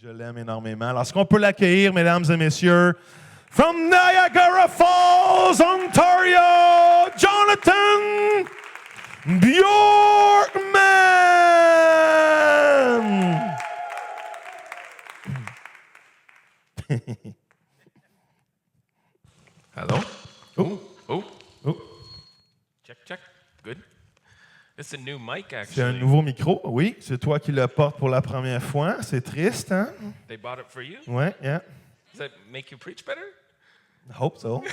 Je l'aime énormément. Alors, est-ce qu'on peut l'accueillir, mesdames et messieurs, from Niagara Falls, Ontario, Jonathan Bjorkman! Hello? Oh. Oh. Oh. Check. Good. It's a new mic, C'est un actually. nouveau micro, oui. C'est toi qui le portes pour la première fois. C'est triste, hein? They bought it for you? Ouais, yeah. Does that make you preach better? I hope so.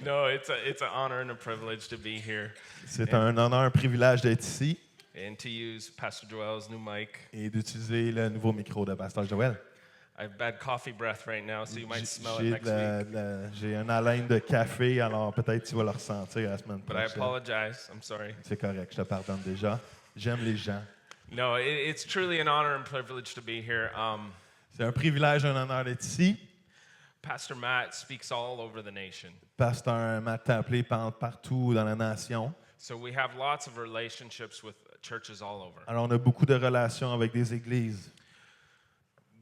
No, it's an honor and a privilege to be here C'est un honneur, un privilège d'être ici and to use Pastor Joel's new mic. et d'utiliser le nouveau micro de Pasteur Joël. I have bad coffee breath right now, so you might smell it J'ai next week. j'ai un haleine de café, alors peut-être tu vas le ressentir la semaine But I prochaine. apologize. I'm sorry. C'est correct, je te pardonne déjà. J'aime les gens. No, it's truly an honor and privilege to be here. C'est un privilège, un honneur d'être ici. Pastor Matt speaks all over the nation. Pasteur Matt Tapley parle partout dans la nation. So we have lots of relationships with churches all over. Alors on a beaucoup de relations avec des églises.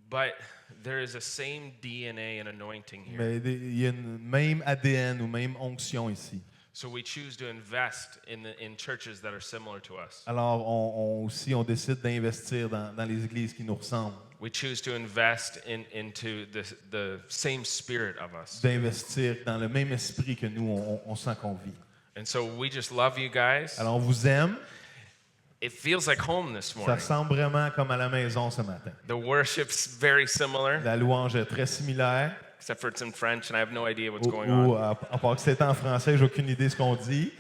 But there is a same DNA and anointing here. Mais il y a une même ADN ou même onction ici. So we choose to invest in churches that are similar to us. Alors on décide d'investir dans les églises qui nous ressemblent. We choose to invest into the same spirit of us. D'investir dans le même esprit que nous, on sent qu'on vit. And so we just love you guys. Alors on vous aime. It feels like home this Ça morning. ressemble vraiment comme à la maison ce matin. The worship's very similar, La louange est très similaire. except for it's in French and I have no idea what's going Ou on. à part que c'est en français, j'ai aucune idée de ce qu'on dit,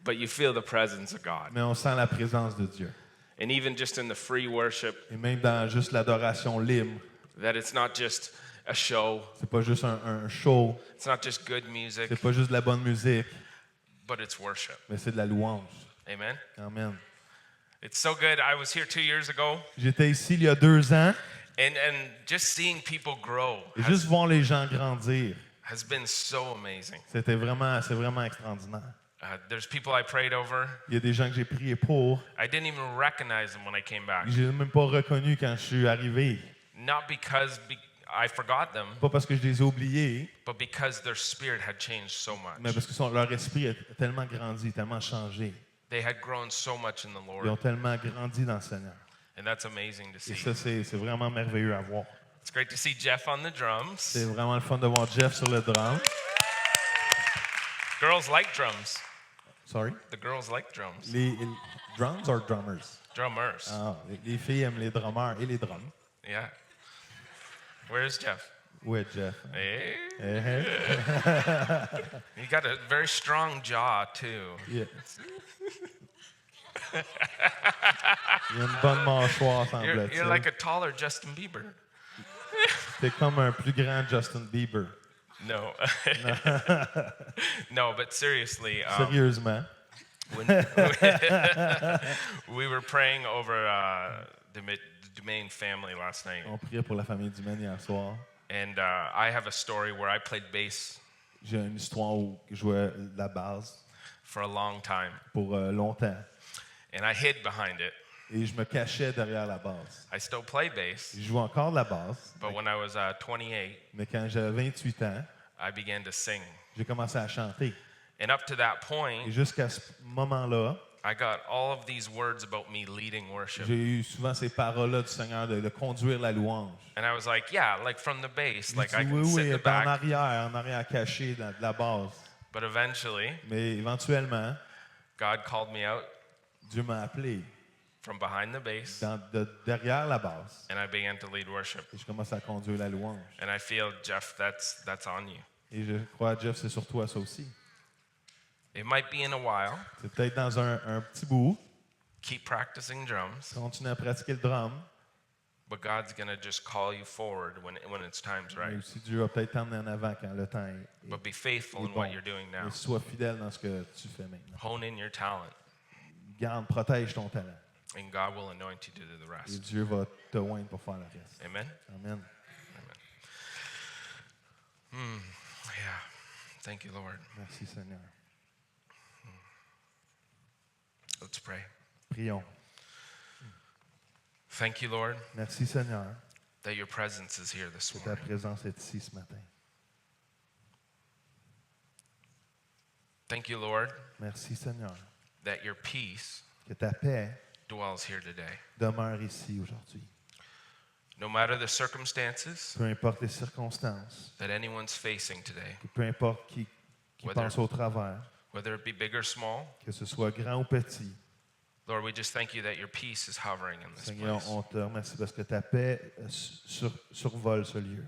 But you feel the presence of God. mais on sent la présence de Dieu. And even just in the free worship, Et même dans juste l'adoration libre, that it's not just a show, c'est pas juste un show, it's not just good music, c'est pas juste de la bonne musique, but it's worship. mais c'est de la louange. Amen. Amen. It's so good. I was here 2 years ago, J'étais ici il y a 2 ans, and just seeing people grow et juste voir les gens grandir, has been so amazing. c'est vraiment extraordinaire. There's people I prayed over. Il y a des gens que j'ai priés pour, I didn't even recognize them when I came back. je les ai même pas reconnus quand je suis arrivé. Not because I forgot them, Pas parce que je les ai oubliés, but because their spirit had changed so mais much. parce que leur esprit a tellement grandi, tellement changé. They had grown so much in the Ils ont Lord, tellement grandi dans le Seigneur. and that's amazing to Et see. ça, c'est vraiment merveilleux à voir. It's great to see Jeff on the drums. C'est vraiment le fun de voir Jeff sur le drum. Girls like drums. Sorry? The girls like drums. Les drums or drummers? Drummers. Ah, les filles aiment les drummers et les drums. Yeah. Where's Jeff? Ouais, Jeff. Hey. Eh, eh. You got a very strong jaw, too. Yeah. Il y a une bonne mâchoire, You're semble-t-il. like a taller Justin Bieber. T'es comme un plus grand Justin Bieber. No. No, but seriously, Sérieusement. when we were praying over the Dumaine family last night, On priait pour la famille du Maine hier soir. and I have a story where I played bass J'ai une histoire où je jouais la basse for a long time, pour longtemps. and I hid behind it. Et je me cachais derrière la basse. I still play bass, Je jouais encore de la basse, but when I was 28, mais quand j'avais 28 ans, I began to sing. j'ai commencé à chanter. And up to that Et point, jusqu'à ce moment-là, I got all of these words about me leading worship. j'ai eu souvent ces paroles-là du Seigneur de conduire la louange. And I was like, yeah, like from the bass, J'ai like dit, I can oui, sit oui, in the elle est back. en arrière caché dans de la base. But eventually, Mais éventuellement, God called me out Dieu m'a appelé from behind the bass, derrière la base. and I began to lead worship. Et je commence à conduire la louange. And I feel, Jeff, that's on you. Et je crois, Jeff, c'est sur toi ça aussi. It might be in a while. C'est peut-être dans un petit bout. Keep practicing drums, Continue à pratiquer le drum. but God's gonna just call you forward when it's time's Mais right. aussi, Dieu va peut-être t'emmener en avant quand le temps est But be faithful in bon. what you're doing now. Et sois fidèle dans ce que tu fais maintenant. Hone in your talent, Garde, protège ton talent. and God will anoint you to do the Et rest. Dieu va te oindre pour faire le reste. Amen. Amen. Yeah. Thank you, Lord. Merci, Seigneur. Let's pray. Prions. Thank you, Lord, Merci, Seigneur, that your presence is here this que ta morning. présence est ici ce matin. Thank you, Lord, Merci, Seigneur, that your peace que ta paix dwells here today. demeure ici aujourd'hui. No matter the circumstances Peu importe les circonstances, that anyone's facing today, peu importe qui Whether- passe au travers, whether it be big or small, que ce soit grand ou petit, Lord, we just thank you that your peace is hovering in this Seigneur, place. on te remercie parce que ta paix survole ce lieu.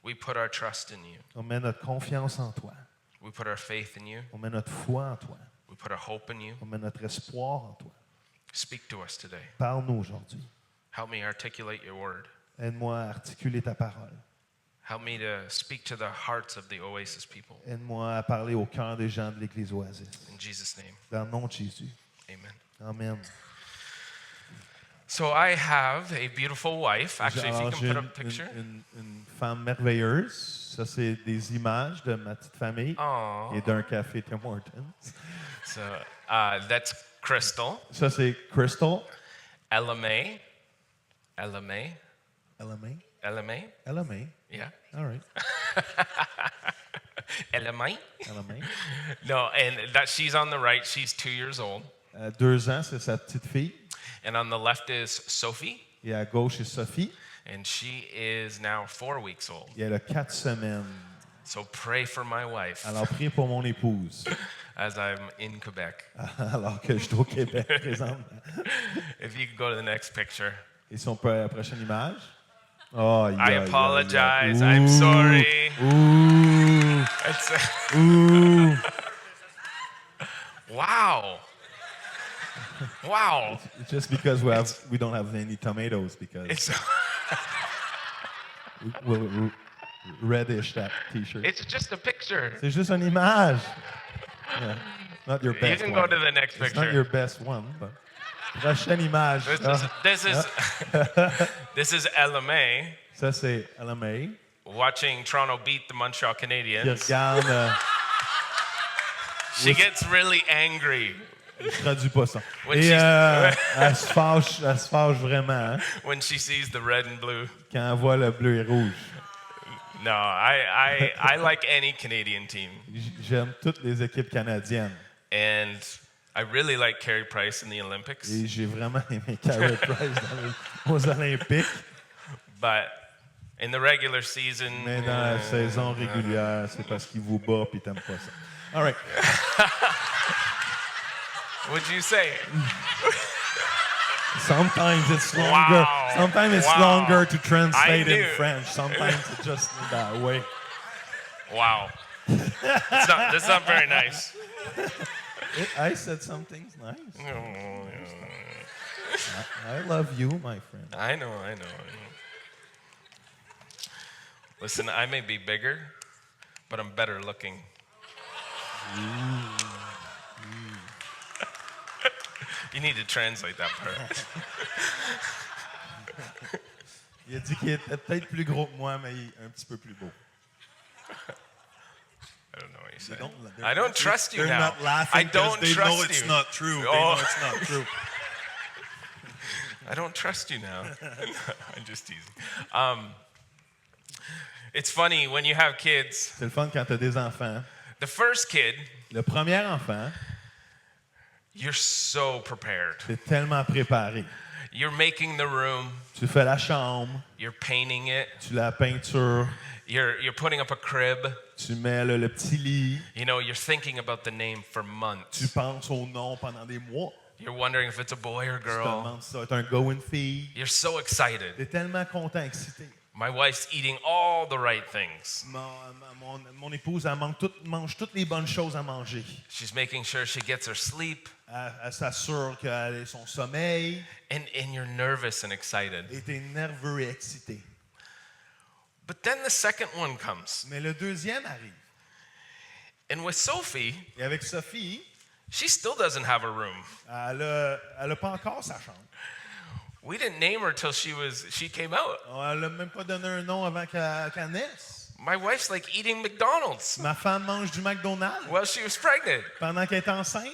We put our trust in you. On met notre confiance en toi. We put our faith in you. On met notre foi en toi. We put our hope in you. On met notre espoir en toi. Speak to us today. Parle-nous aujourd'hui. Help me articulate your word. Aide-moi à articuler ta parole. Help me to speak to the hearts of the Oasis people. Aide-moi à parler au cœur des gens de l'Église Oasis. In Jesus' name, Dans le nom de Jésus. amen. Amen. So I have a beautiful wife. Actually, if you Alors, can j'ai put up a picture. une femme merveilleuse. Ça, c'est des images de ma petite famille Aw. et d'un café Tim Hortons. So that's Crystal, Ça, c'est Crystal. Ella May, Ella May, LMA. Ella May. LMA. Yeah, All right. Ella May. LMA. No, and that she's on the right. She's 2 years old, 2 ans, c'est sa petite fille. and on the left is Sophie, Et à gauche, c'est Sophie. and she is now 4 weeks old. Et elle a 4 semaines. So pray for my wife Alors, priez pour mon épouse. as I'm in Quebec. Alors que je suis au Québec présentement. If you could go to the next picture. Et si on peut à la prochaine image. Oh, I apologize. I'm sorry. Ooh. It's, Ooh. wow. Wow. It's just because we don't have any tomatoes because It's we'll reddish that t-shirt. it's just a picture. C'est juste une image. Yeah. Not your You best can one. go to the next It's not picture. your best one, but prochaine image. This is Ella May Ça, c'est LMA watching Toronto beat the Montreal qui Canadiens. regarde She gets really angry je traduis pas ça. When Et she's- elle se fâche vraiment hein, when she sees the red and blue. quand elle voit le bleu et rouge. No, I like any Canadian team. J'aime toutes les équipes canadiennes. And I really like Carey Price in the Olympics. Et j'ai vraiment aimé Carey Price aux Olympiques. But in the regular season, Mais dans la saison régulière, c'est parce qu'il vous bat et t'aimes pas ça. All right. would you say? Sometimes it's longer. Wow. Sometimes it's Wow. longer to translate in knew. French. Sometimes it's just that way. Wow. That's not very nice. I said some things nice. I love you, my friend. I know. Listen, I may be bigger, but I'm better looking. You need to translate that part. Il a dit qu'il était peut-être plus gros que moi, mais il est un petit peu plus beau. I don't know what you said. They're- I don't trust you they're now. not laughing I don't 'cause they trust know it's you. not true. They Oh. know it's not true. I don't trust you now. I'm just teasing. It's funny when you have kids. C'est le fun quand tu as des enfants. The first kid, Le premier enfant, you're so prepared. tu es tellement préparé. You're making the room. Tu fais la chambre, You're painting it. tu la peinture, You're putting up a crib. tu mets le petit lit, You know, you're thinking about the name for tu months. penses au nom pendant des mois. You're wondering if it's a boy or Tu te girl. demandes si ça va être un gars ou une fille. You're so excited. Tu es tellement content, excité. My wife's eating all the right things. Mon épouse, elle mange toutes les bonnes choses à manger. She's making sure she gets her sleep. Elle s'assure qu'elle ait son sommeil. And you're nervous and excited. Et tu es nerveux et excité. But then the second one comes. Mais le deuxième arrive. And with Sophie, Et avec Sophie, she still doesn't have a room. elle a pas encore sa chambre. We didn't name her till she came out. Elle n'a même pas donné un nom avant qu'elle naisse. My wife's like eating McDonald's Ma femme mange du McDonald's while she was pregnant. pendant qu'elle est enceinte.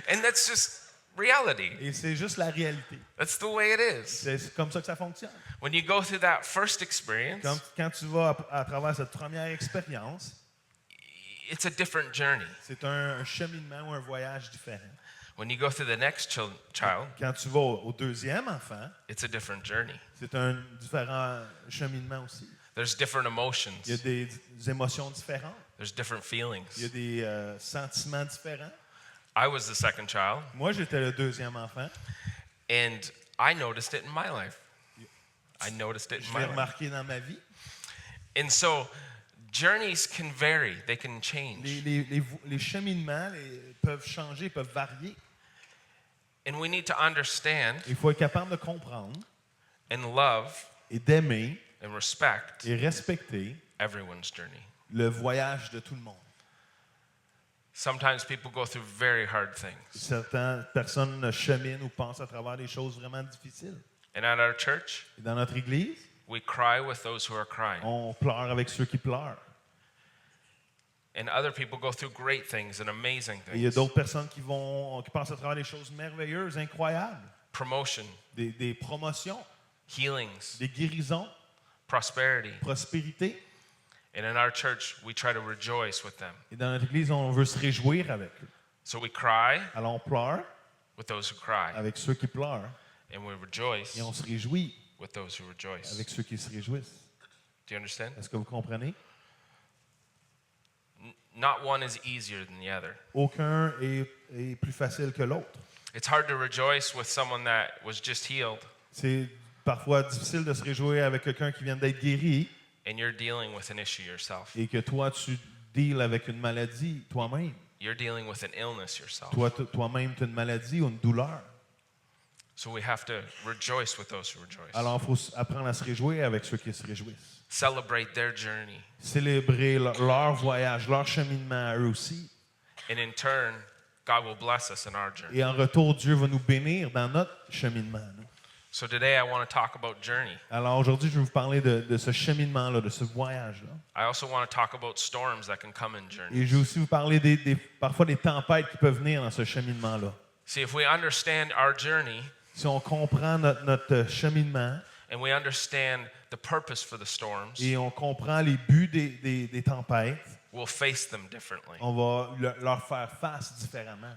And that's just reality. Et c'est juste la réalité. That's the way it is. C'est comme ça que ça fonctionne. When you go through that first experience, Quand tu vas à travers cette première expérience, it's a different journey. c'est un cheminement ou un voyage différent. When you go through the next child, Quand tu vas au deuxième enfant, it's a different journey. c'est un différent cheminement aussi. There's different Il y a emotions. des émotions différentes. There's different Il y a feelings. des sentiments différents. I was the second child, Moi, j'étais le deuxième enfant. and I noticed it in my life. I noticed it Je in l'ai my life. remarqué dans ma vie. And so, journeys can vary. They can change. Les cheminements peuvent changer, peuvent varier. And we need to understand Il faut être capable de comprendre and love et d'aimer and respect et respecter everyone's journey. le voyage de tout le monde. Sometimes people go through very hard things. Certaines personnes cheminent ou passent à travers des choses vraiment difficiles. And at our church, Et dans notre Église, we cry with those who are crying. on pleure avec ceux qui pleurent. And other people go through great things and amazing Et il y a things. d'autres personnes qui passent à travers des choses merveilleuses, incroyables. Promotion, Des promotions, healings, des guérisons, prosperity. prospérité. And in our church, we try to rejoice with them. Et dans notre Église, on veut se réjouir avec eux. So we cry Alors on pleure with those who cry, avec ceux qui pleurent. and we rejoice Et on se réjouit with those who rejoice. avec ceux qui se réjouissent. Do you understand? Est-ce que vous comprenez? Not one is easier than the other. Aucun est plus facile que l'autre. It's hard to rejoice with someone that was just healed, C'est parfois difficile de se réjouir avec quelqu'un qui vient d'être guéri and you're dealing with an issue yourself. et que toi, tu deals avec une maladie toi-même. You're dealing with an illness yourself. Toi-même, tu as une maladie ou une douleur. So we have to rejoice with those who rejoice. Alors, il faut apprendre à se réjouir avec ceux qui se réjouissent. Celebrate their journey. Célébrer leur voyage, leur cheminement à eux aussi. And in turn, God will bless us in our journey. Et en retour, Dieu va nous bénir dans notre cheminement. nous. So today I want to talk about journey. Alors aujourd'hui, je vais vous parler de ce cheminement-là, de ce voyage-là. I also want to talk about storms that can come in journey. Et je vais aussi vous parler parfois des tempêtes qui peuvent venir dans ce cheminement-là. See, if we understand our journey Si on comprend notre cheminement and we understand the purpose for the storms, et on comprend les buts des tempêtes, we'll face them differently. on va leur faire face différemment.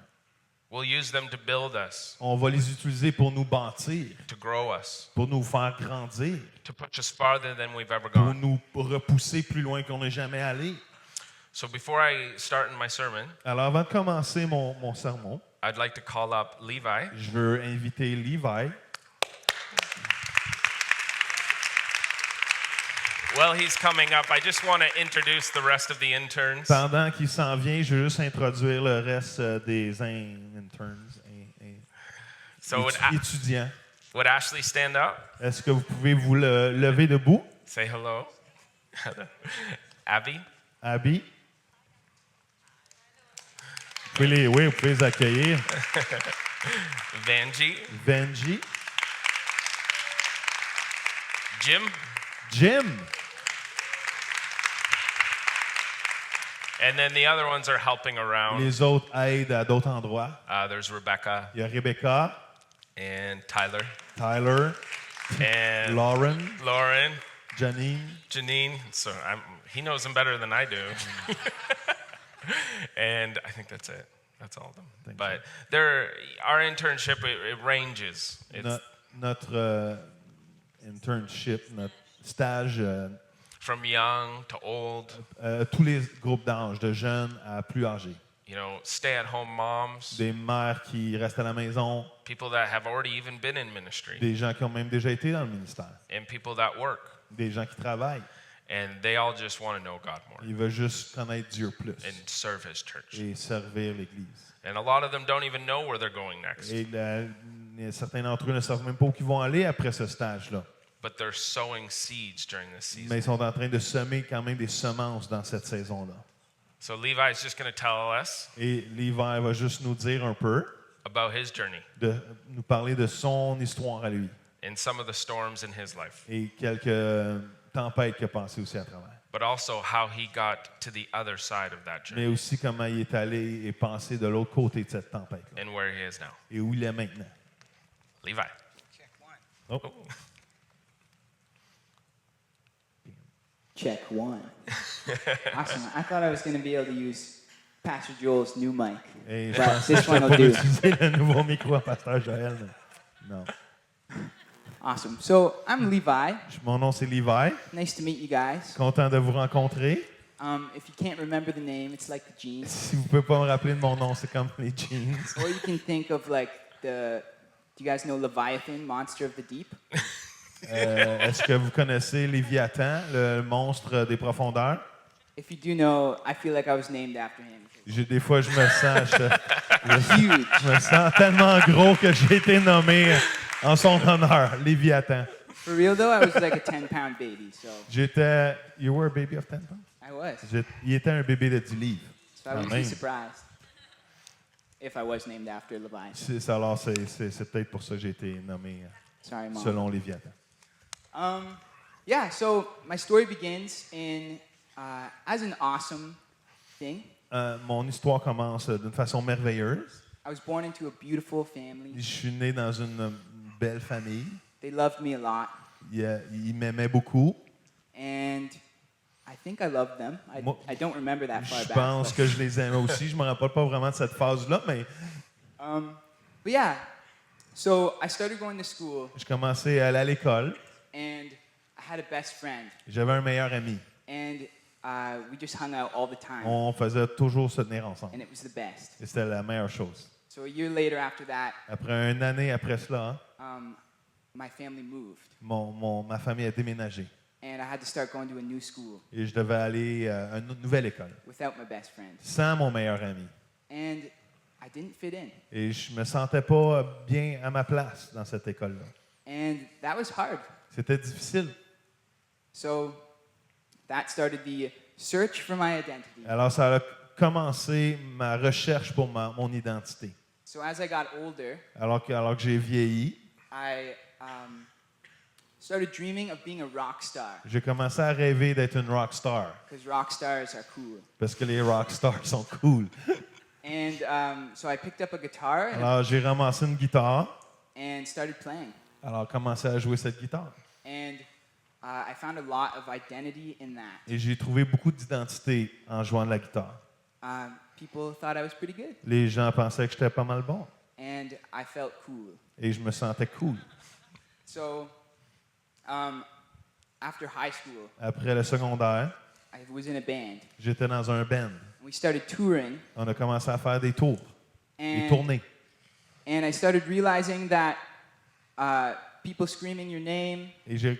We'll use them to build us, On va les utiliser pour nous bâtir, to grow us, pour nous faire grandir, to push us farther than we've ever pour gone. nous repousser plus loin qu'on n'est jamais allé. So before I start in my sermon, Alors avant de commencer mon sermon, I'd like to call up Levi. je veux inviter Levi. While he's coming up, I just want to introduce the rest of the interns. Pendant qu'il s'en vient, je veux juste introduire le reste des interns, So would étudiants. Ashley stand up? Est-ce que vous pouvez vous lever debout? Say hello. Abby? Abby? Vous pouvez les accueillir. Vanji? Benji? Jim? Jim? And then the other ones are helping around. Les autres aident à d'autres endroits. There's Rebecca Il y a Rebecca, and Tyler Tyler, and Lauren, Janine. Janine. So he knows them better than I do. And I think that's it. That's all of them. Thank But our internship, it ranges. It's Notre internship, notre stage, from young to old, tous les groupes d'âge, de jeunes à plus âgés. stay-at-home moms, Des mères qui restent à la maison, people that have already even been in ministry, des gens qui ont même déjà été dans le ministère, and people that work. des gens qui travaillent. And they all just want to know God more Ils veulent juste connaître Dieu plus and serve His church. et servir l'Église. And a lot of them don't even know where they're going next. Et certains d'entre eux ne savent même pas où ils vont aller après ce stage-là. But they're sowing seeds during this Mais season. ils sont en train de semer quand même des semences dans cette saison-là. So Levi's just going to tell us Et l'hiver va juste nous dire un peu, about his journey de nous parler de son histoire à lui and some of the storms in his life. et quelques tempêtes qu'il a passées aussi à travers. but also how he got to the other side of that mais journey aussi comment il est allé et passé de l'autre côté de cette tempête-là and where he is now. et où il est maintenant. Levi. Oh. Check one. Awesome. I thought I was going to be able to use Pastor Joel's new mic. Et je But pensais this que one je will pas do. d'utiliser le nouveau micro à Pasteur Joël. Mais non. Awesome. So I'm Levi. Mon nom, c'est Levi. Nice to meet you guys. Content de vous rencontrer. If you can't remember the name, it's like the jeans. Si vous ne pouvez pas me rappeler de mon nom, c'est comme les jeans. Or you can think of like the. Do you guys know Leviathan, Monster of the Deep? Est-ce que vous connaissez Léviathan, le monstre des profondeurs? If you do know, I feel like I was named after him. Des fois, je me sens, Huge. je me sens tellement gros que j'ai été nommé en son honneur, Léviathan. For real though, I was like a 10-pound baby, so J'étais. You were a baby of 10 pounds? I was. Il était un bébé de 10 livres. So I wouldn't Quand be même. surprised if I was named after Levi. Alors, c'est peut-être pour ça que j'ai été nommé Sorry, Mom. selon Léviathan. Yeah, so my story begins in as an awesome thing. Mon histoire commence d'une façon merveilleuse. I was born into a beautiful family. Je suis né dans une belle famille. They loved me a lot, Ils m'aimaient beaucoup. and I think I loved them. Moi- I don't remember that far Je back. pense que je les aimais aussi. Je ne me rappelle pas vraiment de cette phase-là, mais But yeah, so I started going to school, je commençais à aller à l'école. and I had a best friend, J'avais un meilleur ami. and we just hung out all the time, On faisait toujours se tenir ensemble. and it was the best. Et c'était la meilleure chose. So a year later after that, Après une année après cela, my family moved, ma famille a déménagé. and I had to start going to a new school Et je devais aller à une nouvelle école. without my best friend. Sans mon meilleur ami. And I didn't fit in. Et je me sentais pas bien à ma place dans cette école-là. And that was hard. C'était difficile. So that started the search for my identity. Alors, ça a commencé ma recherche pour mon identité. So as I got older, Alors que j'ai vieilli, I started dreaming of being a rock star j'ai commencé à rêver d'être une rock star. because rock stars are cool. Parce que les rock stars sont cool. And so I picked up a guitar Alors, j'ai ramassé une guitare. and started playing. Alors, commencé à jouer cette guitare. And I found a lot of identity in that. Et j'ai trouvé beaucoup d'identité en jouant de la guitare. People thought I was pretty good, Les gens pensaient que j'étais pas mal bon. and I felt cool. Et je me sentais cool. So after high school, Après le secondaire, I was in a band. j'étais dans un band. We started touring, On a commencé à faire des tours, des and tournées. I started realizing that people screaming your name Et j'ai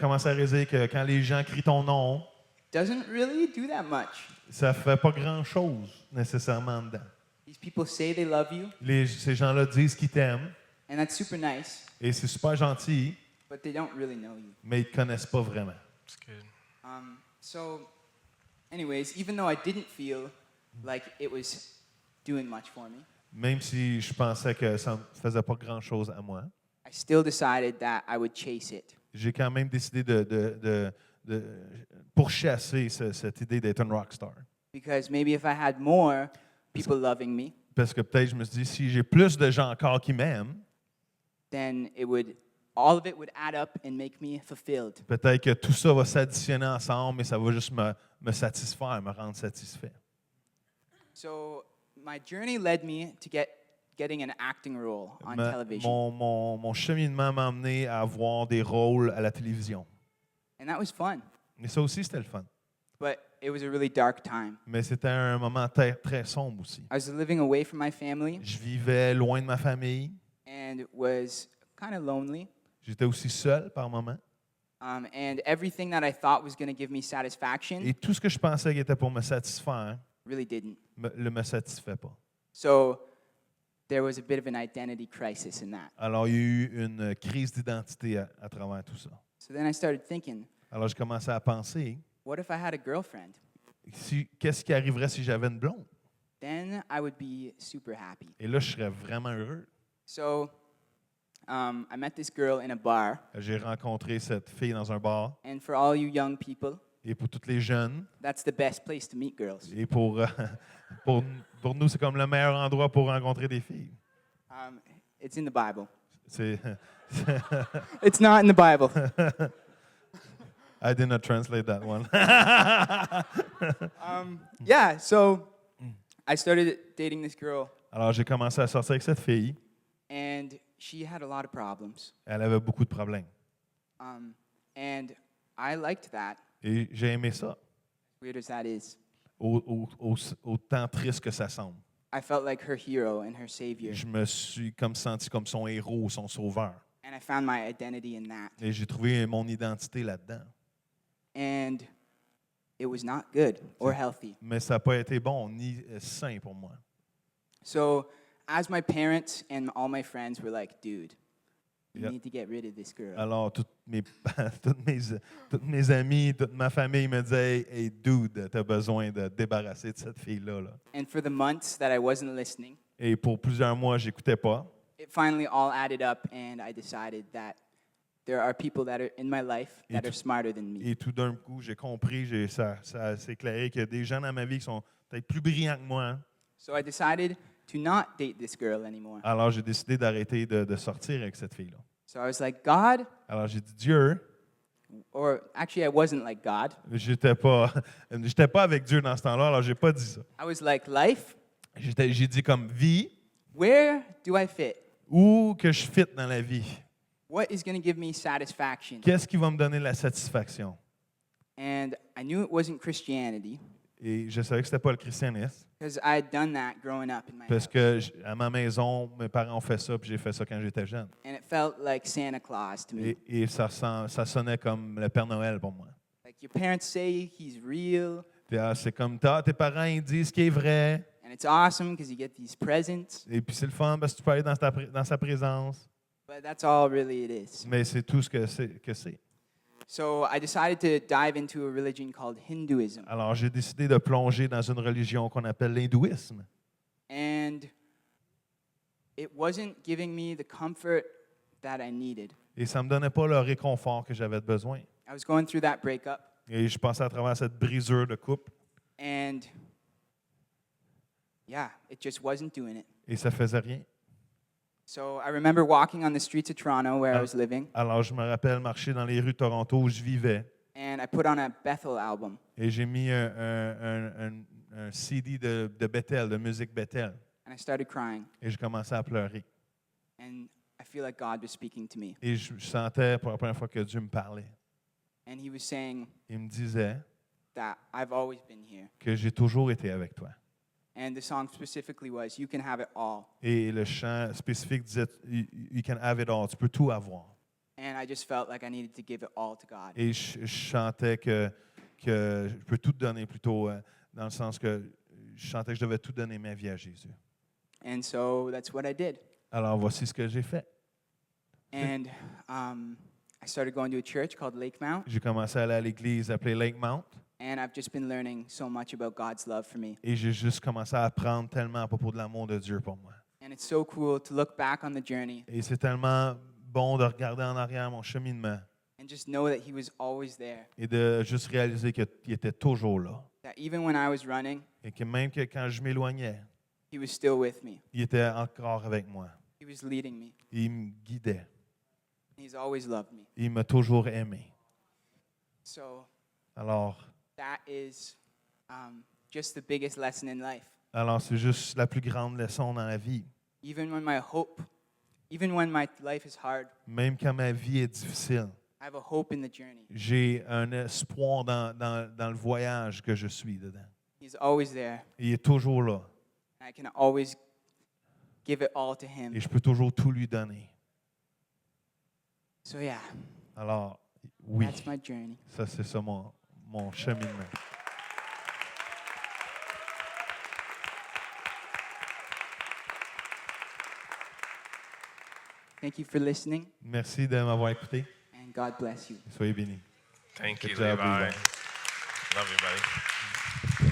commencé à réaliser que quand les gens crient ton nom, doesn't really do that much. ça fait pas grand-chose nécessairement dedans. These people say they love you, Ces gens-là disent qu'ils t'aiment and that's super nice, et c'est super gentil, but they don't really know you. mais ils te connaissent pas vraiment. It's good. So, anyways, even though I didn't feel like it was doing much for me, Même si je pensais que ça ne faisait pas grand-chose à moi, I still decided that I would chase it. j'ai quand même décidé de pourchasser cette idée d'être un rockstar. Because maybe if I had more people loving me, Parce que peut-être je me suis dit, si j'ai plus de gens encore qui m'aiment, then all of it would add up and make me fulfilled. peut-être que tout ça va s'additionner ensemble et ça va juste me satisfaire, me rendre satisfait. So my journey led me to getting an acting role on television. Mon cheminement m'a amené à avoir des rôles à la télévision. And that was fun, Mais ça aussi, c'était le fun. but it was a really dark time. Mais c'était un moment très sombre aussi. I was living away from my family Je vivais loin de ma famille. and was kind of lonely. J'étais aussi seul par moments. And everything that I thought was going to give me satisfaction Et tout ce que je pensais qui était pour me satisfaire really didn't. me satisfait pas. So there was a bit of an identity crisis in that. Alors, il y a eu une crise d'identité à travers tout ça. So then I started thinking, Alors, je commençais à penser, what if I had a girlfriend? qu'est-ce qui arriverait si j'avais une blonde? Then I would be super happy. Et là, je serais vraiment heureux. So I met this girl in a bar. J'ai rencontré cette fille dans un bar. And for all you young people, Et pour tous les jeunes. that's the best place to meet girls. Et pour, pour nous, c'est comme le meilleur endroit pour rencontrer des filles. It's in the Bible. C'est, It's not in the Bible. I did not translate that one. Yeah, so I started dating this girl, Alors, j'ai commencé à sortir avec cette fille. and she had a lot of problems. Elle avait beaucoup de problèmes. And I liked that, Et j'ai aimé ça, weird as that is. autant triste que ça semble. I felt like her hero and her savior, Je me suis comme senti comme son héros, son sauveur. and I found my identity in that. Et j'ai trouvé mon identité là-dedans. And it was not good or healthy. Mais ça n'a pas été bon ni sain pour moi. So, as my parents and all my friends were like, dude, you Yep. need to get rid of this girl. Alors, tous mes amis, toute ma famille me disaient, hey, dude, tu as besoin de te débarrasser de cette fille-là. Là. And for the months that I wasn't listening, Et pour plusieurs mois, j'écoutais pas. it finally all added up, and I decided that there are people that are in my life that are smarter than me. Et tout d'un coup, j'ai compris, ça s'est éclairé qu'il y a des gens dans ma vie qui sont peut-être plus brillants que moi. So I decided to not date this girl anymore. Alors, j'ai décidé d'arrêter de sortir avec cette fille-là. So I was like, God, Alors, j'ai dit, Dieu, or actually, I wasn't like God. j'étais pas avec Dieu dans ce temps-là, alors j'ai pas dit ça. I was like, life, J'ai dit comme vie, where do I fit? où que je fit dans la vie? What is going to give me satisfaction? Qu'est-ce qui va me donner la satisfaction? And I knew it wasn't Christianity Et je savais que c'était pas le christianisme, because I had done that growing up in my parce house. que à ma maison, mes parents ont fait ça, puis j'ai fait ça quand j'étais jeune. And it felt like Santa Claus to me. Et ça sonnait comme le Père Noël pour moi. Like your parents say he's real, Puis, c'est comme tes parents ils disent ce qui est vrai, and it's awesome because you get these presents, et puis c'est le fun parce que tu peux aller dans sa présence, but that's all really it is. mais c'est tout ce que c'est. So I decided to dive into a religion called Hinduism. Alors j'ai décidé de plonger dans une religion qu'on appelle l'hindouisme. And it wasn't giving me the comfort that I needed. Et ça ne me donnait pas le réconfort que j'avais besoin. I was going through that breakup, Et je passais à travers cette brisure de couple, and yeah, it just wasn't doing it. et ça faisait rien. So I remember walking on the streets of Toronto where I was living, Alors je me rappelle marcher dans les rues de Toronto où je vivais, and I put on a Bethel album. et j'ai mis un CD de Bethel, de musique Bethel, And I started crying, et je commençais à pleurer. and I feel like God was speaking to me. Et je sentais pour la première fois que Dieu me parlait. And he was saying Il me disait that I've always been here. que j'ai toujours été avec toi. And the song specifically was, You Can Have It All. Et le chant spécifique disait, You can have it all, tu peux tout avoir. And I just felt like I needed to give it all to God. Et je chantais que je peux tout donner plutôt, dans le sens que je chantais que je devais tout donner ma vie à Jésus. And so that's what I did. Alors voici ce que j'ai fait. And I started going to a church called Lake Mount. J'ai commencé à aller à l'église appelée Lake Mount. And I've just been learning so much about God's love for me. Et j'ai juste commencé à apprendre tellement à propos de l'amour de Dieu pour moi. And it's so cool to look back on the journey Et c'est tellement bon de regarder en arrière mon cheminement and just know that He was always there. et de juste réaliser qu'il était toujours là. That even when I was running, Et que même que quand je m'éloignais, He was still with me. il était encore avec moi. He was leading me. Il me guidait. He's always loved me. Il m'a toujours aimé. So Alors that is just the biggest lesson in life. c'est juste la plus grande leçon dans la vie. Even when my life is hard, Même quand ma vie est difficile, I have a hope in the journey. j'ai un espoir dans le voyage que je suis dedans. He's always there. Il est toujours là. I can always give it all to Him. Et je peux toujours tout lui donner. So yeah, Alors, oui, that's my journey. ça c'est ça mon cheminement. Thank you for listening, Merci de m'avoir écouté. and God bless you. Soyez bénis. Thank Good you, job, Levi. Levi. Love you, buddy.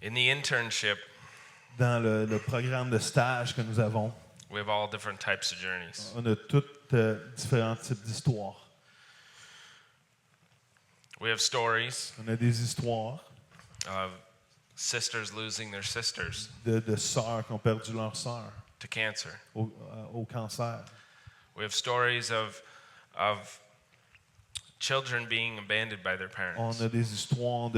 In the internship dans le programme de stage que nous avons, we have all different types of journeys. on a toutes différents types d'histoires. We have stories On a des histoires of sisters losing their sisters de sœurs qui ont perdu leur sœur to cancer. au cancer. We have stories of children being abandoned by their On parents. a des histoires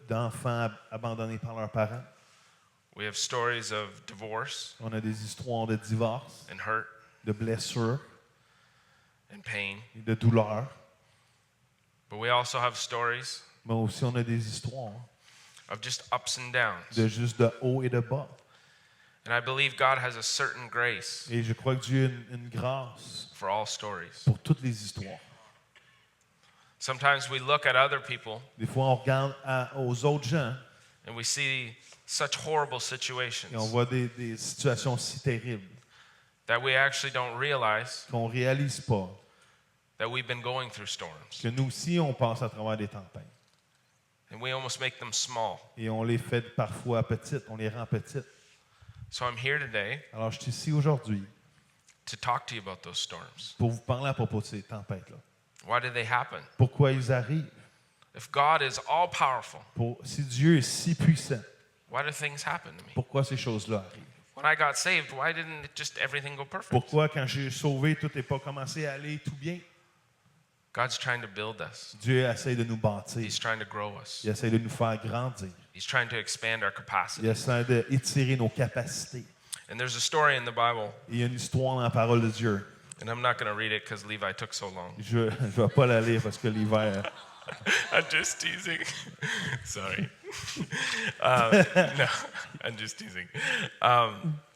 d'enfants abandonnés par leurs parents. We have stories of divorce On a des histoires de divorce, and hurt de blessures and pain. et de douleurs. But we also have stories Mais aussi, on a des histoires of just ups and downs. de juste de haut et de bas. And I believe God has a certain grace Et je crois que Dieu a une grâce for all stories. pour toutes les histoires. Sometimes we look at other people Des fois, on regarde aux autres gens and we see such horrible et on situations voit des situations si terribles that we actually don't realize qu'on ne réalise pas that we've been going through storms. que nous aussi, on passe à travers des tempêtes. And we almost make them small. Et on les fait parfois petites, on les rend petites. So I'm here today Alors, je suis ici aujourd'hui to talk to you about those storms. pour vous parler à propos de ces tempêtes-là. Why did they happen? Pourquoi ils arrivent? If God is all powerful, Si Dieu est si puissant, why do things happen to me? pourquoi ces choses-là arrivent? When I got saved, why didn't just everything go perfect? Pourquoi, quand j'ai sauvé, tout n'est pas commencé à aller tout bien? God's trying to build us. Dieu essaie de nous bâtir. He's trying to grow us. Il essaie de nous faire grandir. He's trying to expand our Il capacity. essaie d'étirer nos capacités. And there's a story in the Bible, Et il y a une histoire dans la parole de Dieu. and I'm not going to read it because Levi took so long. Je ne vais pas la lire parce que l'hiver... I'm just teasing. Sorry. No, I'm just teasing.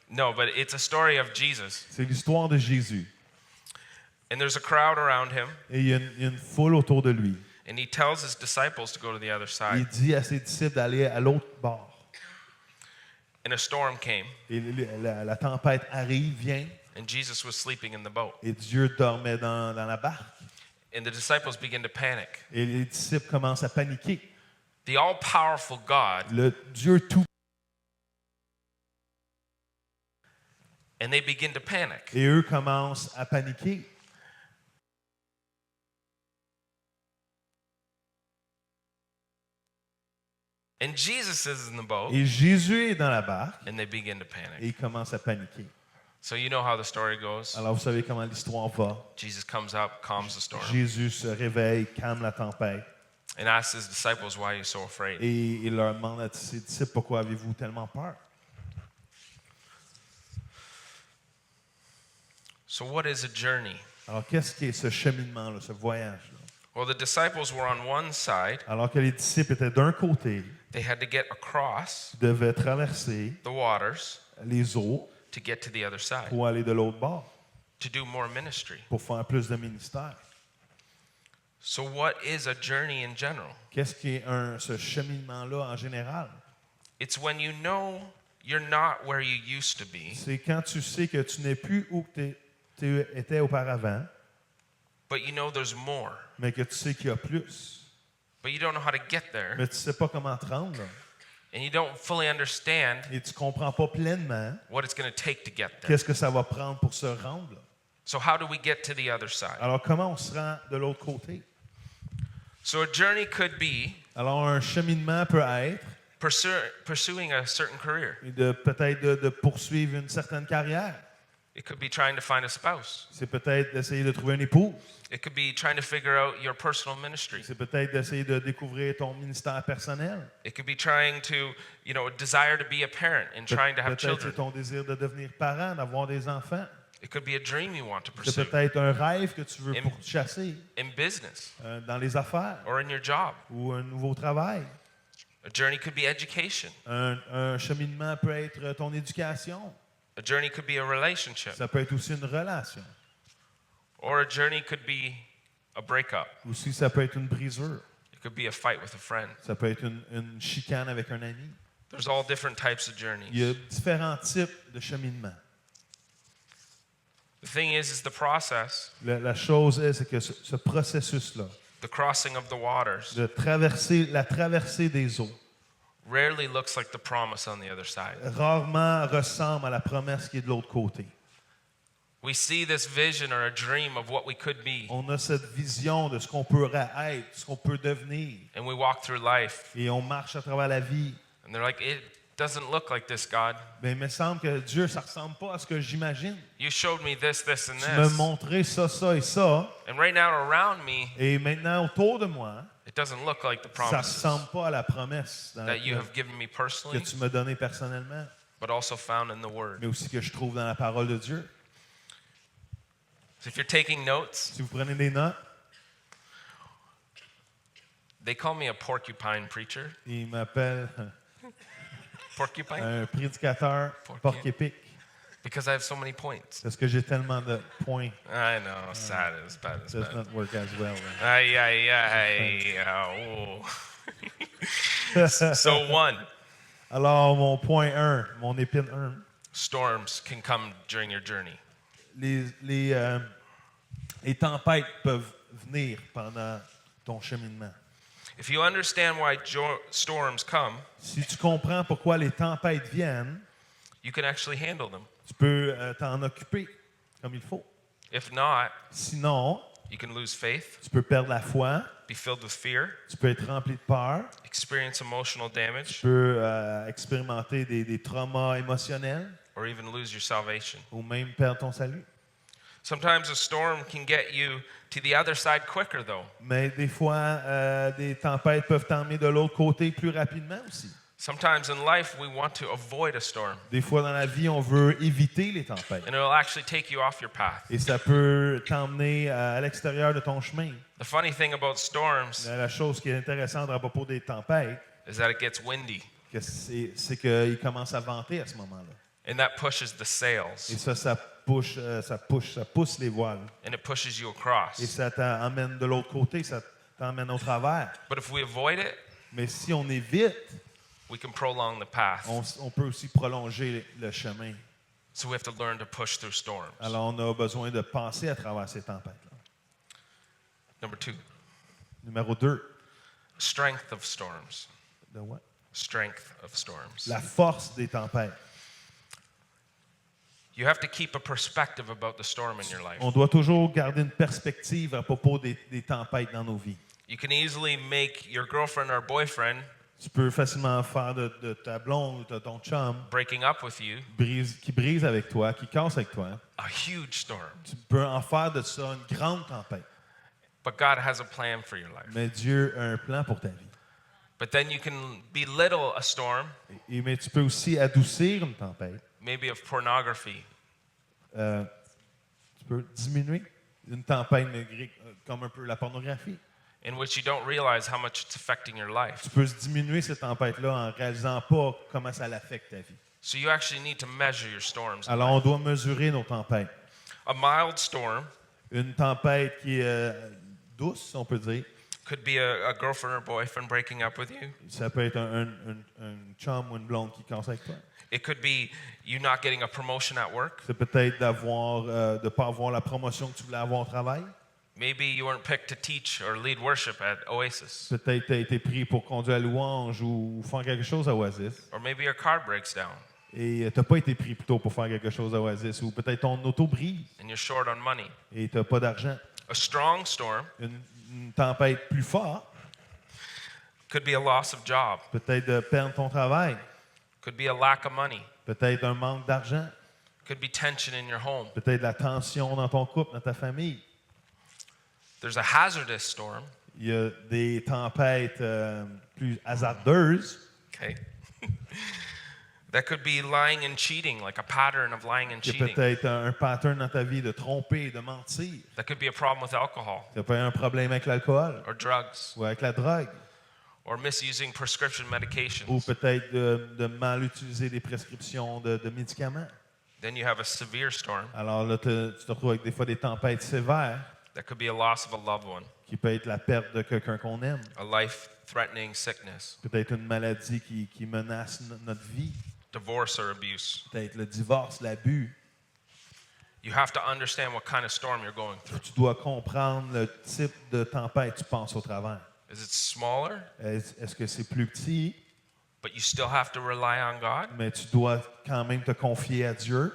No, but it's a story of Jesus. C'est l'histoire de Jésus. And there's a crowd around him, Et il y a une foule autour de lui. and he tells his disciples to go to the other Il side. dit à ses disciples d'aller à l'autre bord. And a storm came, Et la tempête arrive, vient, and Jesus was sleeping in the boat. et Dieu dormait dans la barque. And the disciples begin to panic. Et les disciples commencent à paniquer. The all-powerful God, Le Dieu tout, and they begin to panic. et eux commencent à paniquer. And Jesus is in the boat, Et Jésus est dans la barque, and they begin to et panic. il commence à paniquer. So you know how the story goes. Alors vous savez comment l'histoire va. Jesus comes up, calms the storm, Jésus se réveille, calme la tempête, and asks his disciples, "Why are you so afraid?" et il leur demande à ses disciples, pourquoi avez-vous tellement peur? So what is a journey? Alors qu'est-ce qui est ce cheminement-là, ce voyage-là? Well, the disciples were on one side. Alors que les disciples étaient d'un côté, They had to get across ils devaient traverser the waters les eaux to get to the other side, pour aller de l'autre bord, to do more ministry. pour faire plus de ministère. So what is a journey in general? Qu'est-ce qui est ce cheminement-là en général? It's when you know you're not where you used to be, C'est quand tu sais que tu n'es plus où tu étais auparavant, but you know there's more, mais que tu sais qu'il y a plus. but you don't know how to get there, Mais tu ne sais pas comment te rendre, là. and you don't fully understand Et tu ne comprends pas pleinement what it's going to take to get there. qu'est-ce que ça va prendre pour se rendre, là. So how do we get to the other side? Alors, comment on se rend de l'autre côté? So a journey could be Alors, un cheminement peut être pursuing a certain career. peut-être de poursuivre une certaine carrière. It could be trying to find a spouse. C'est peut-être d'essayer de trouver une épouse. It could be trying to figure out your personal ministry. C'est peut-être d'essayer de découvrir ton ministère personnel. It could be trying to, desire to be a parent and trying to have Peut-être children. c'est ton désir de devenir parent, d'avoir des enfants. It could be a dream you want to C'est pursue peut-être un rêve que tu veux In- pourchasser in business dans les affaires or in your job. ou un nouveau travail. A journey could be education. Un cheminement peut être ton éducation. A journey could be a relationship. Ça peut être aussi une relation. Or a journey could be a breakup. Aussi, ça peut être une brisure. It could be a fight with a friend. Ça peut être une chicane avec un ami. There's all different types of Il y a journeys. différents types de cheminement. The thing is the process, La chose est, c'est que ce processus-là, the crossing of the waters, la traversée des eaux, rarely looks like the promise on the other side. rarement ressemble à la promesse qui est de l'autre côté. We see this vision or a dream of what we could be, On a cette vision de ce qu'on pourrait être, ce qu'on peut devenir. and we walk through life, Et on marche à travers la vie. and they're like, it doesn't look like this, God. Mais il me semble que Dieu, ça ne ressemble pas à ce que j'imagine. You showed me this, this, and Tu m'as this. montré ça, ça et ça. And right now around me, Et maintenant, autour de moi, it doesn't look like the ça ne promises ressemble pas à la promesse that you have given me que personally, tu m'as donnée personnellement, but also found in the Word. mais aussi que je trouve dans la parole de Dieu. So if you're taking notes, Si vous prenez des notes, they call me a porcupine preacher. il m'appelle Porcupine? un prédicateur porc-épic Because I have so many points. parce que j'ai tellement de points. I know, sad as bad as Does bad. not work as well. Ay, ay, ay. Oh. So one, Alors, mon point 1, mon épine 1, storms can come during your journey. les tempêtes peuvent venir pendant ton cheminement. If you understand why storms come, Si tu comprends pourquoi les tempêtes viennent, you can actually handle them. tu peux t'en occuper comme il faut. If not, Sinon, you can lose faith, tu peux perdre la foi, be filled with fear, tu peux être rempli de peur, experience emotional tu damage, peux expérimenter des traumas émotionnels or even lose your salvation. ou même perdre ton salut. Sometimes a storm can get you to the other side quicker, though. Mais des fois, des tempêtes peuvent t'emmener de l'autre côté plus rapidement aussi. Sometimes in life, we want to avoid a storm, Des fois dans la vie, on veut éviter les tempêtes. and it'll actually take you off your path. Et ça peut t'emmener à l'extérieur de ton chemin. The funny thing about storms La chose qui est intéressante à propos des tempêtes, is that it gets windy, c'est qu'il commence à venter à ce moment-là. and that pushes the Et sails, ça pousse les voiles. and it pushes you Et across. ça t'emmène de l'autre côté, ça t'emmène au travers. But if we avoid it, Mais si on évite, we can prolong the path. on peut aussi prolonger le chemin. So we have to learn to push through storms. Alors on a besoin de passer à travers ces tempêtes-là. Number 2, Numéro 2. strength of storms. De what? Strength of storms. La force des tempêtes. You have to keep a perspective about the storm in your life. On doit toujours garder une perspective à propos des tempêtes dans nos vies. You can easily make your girlfriend or boyfriend Tu peux facilement faire de ta blonde ou de ton chum breaking up with you qui brise avec toi, qui casse avec toi. a huge storm. Tu peux en faire de ça une grande tempête. But God has a plan for your life. Mais Dieu a un plan pour ta vie. But then you can belittle a storm, Mais tu peux aussi adoucir une tempête. maybe of pornography, Tu peux diminuer une tempête comme un peu la pornographie. in which you don't realize how much it's affecting your life. Tu peux diminuer cette tempête-là en réalisant pas comment ça l'affecte ta vie. So you actually need to measure your storms. Alors on doit mesurer nos tempêtes. A mild storm Une tempête qui est douce, on peut dire. could be a girlfriend or boyfriend breaking up with you. Ça peut être un chum ou une blonde qui casse avec toi. It could be you not getting a promotion at work. C'est peut-être de pas avoir la promotion que tu voulais avoir au travail. Maybe you weren't picked to teach or lead worship at Oasis. Peut-être tu as été pris pour conduire à louange ou faire quelque chose à Oasis. Or maybe your car breaks down Et tu n'as pas été pris plutôt pour faire quelque chose à Oasis. Ou peut-être ton auto brise and you're short on money. et tu n'as pas d'argent. A strong storm Une tempête plus forte, could be a loss of job, peut-être de perdre ton travail, could be a lack of money, peut-être un manque d'argent, could be tension in your home. peut-être la tension dans ton couple, dans ta famille. There's a hazardous storm, Il y a des tempêtes plus hasardeuses okay? That could be lying and cheating, like a pattern of lying and Il y a cheating. peut-être un pattern dans ta vie de tromper, de mentir. That could be a problem with alcohol Il y a peut-être un problème avec l'alcool or drugs ou avec la drogue. or misusing prescription Ou medications. peut-être de mal utiliser des prescriptions de médicaments. Then you have a severe storm. Alors là, tu te retrouves avec des fois des tempêtes sévères That could be a loss of a loved one, qui peut être la perte de quelqu'un qu'on aime. a life-threatening sickness, Peut-être une maladie qui menace notre vie. divorce or abuse. Peut-être le divorce, l'abus. You have to understand what kind of storm you're going through. Tu dois comprendre le type de tempête que tu passes au travers. Is it smaller, Est-ce que c'est plus petit, but you still have to rely on God? mais tu dois quand même te confier à Dieu,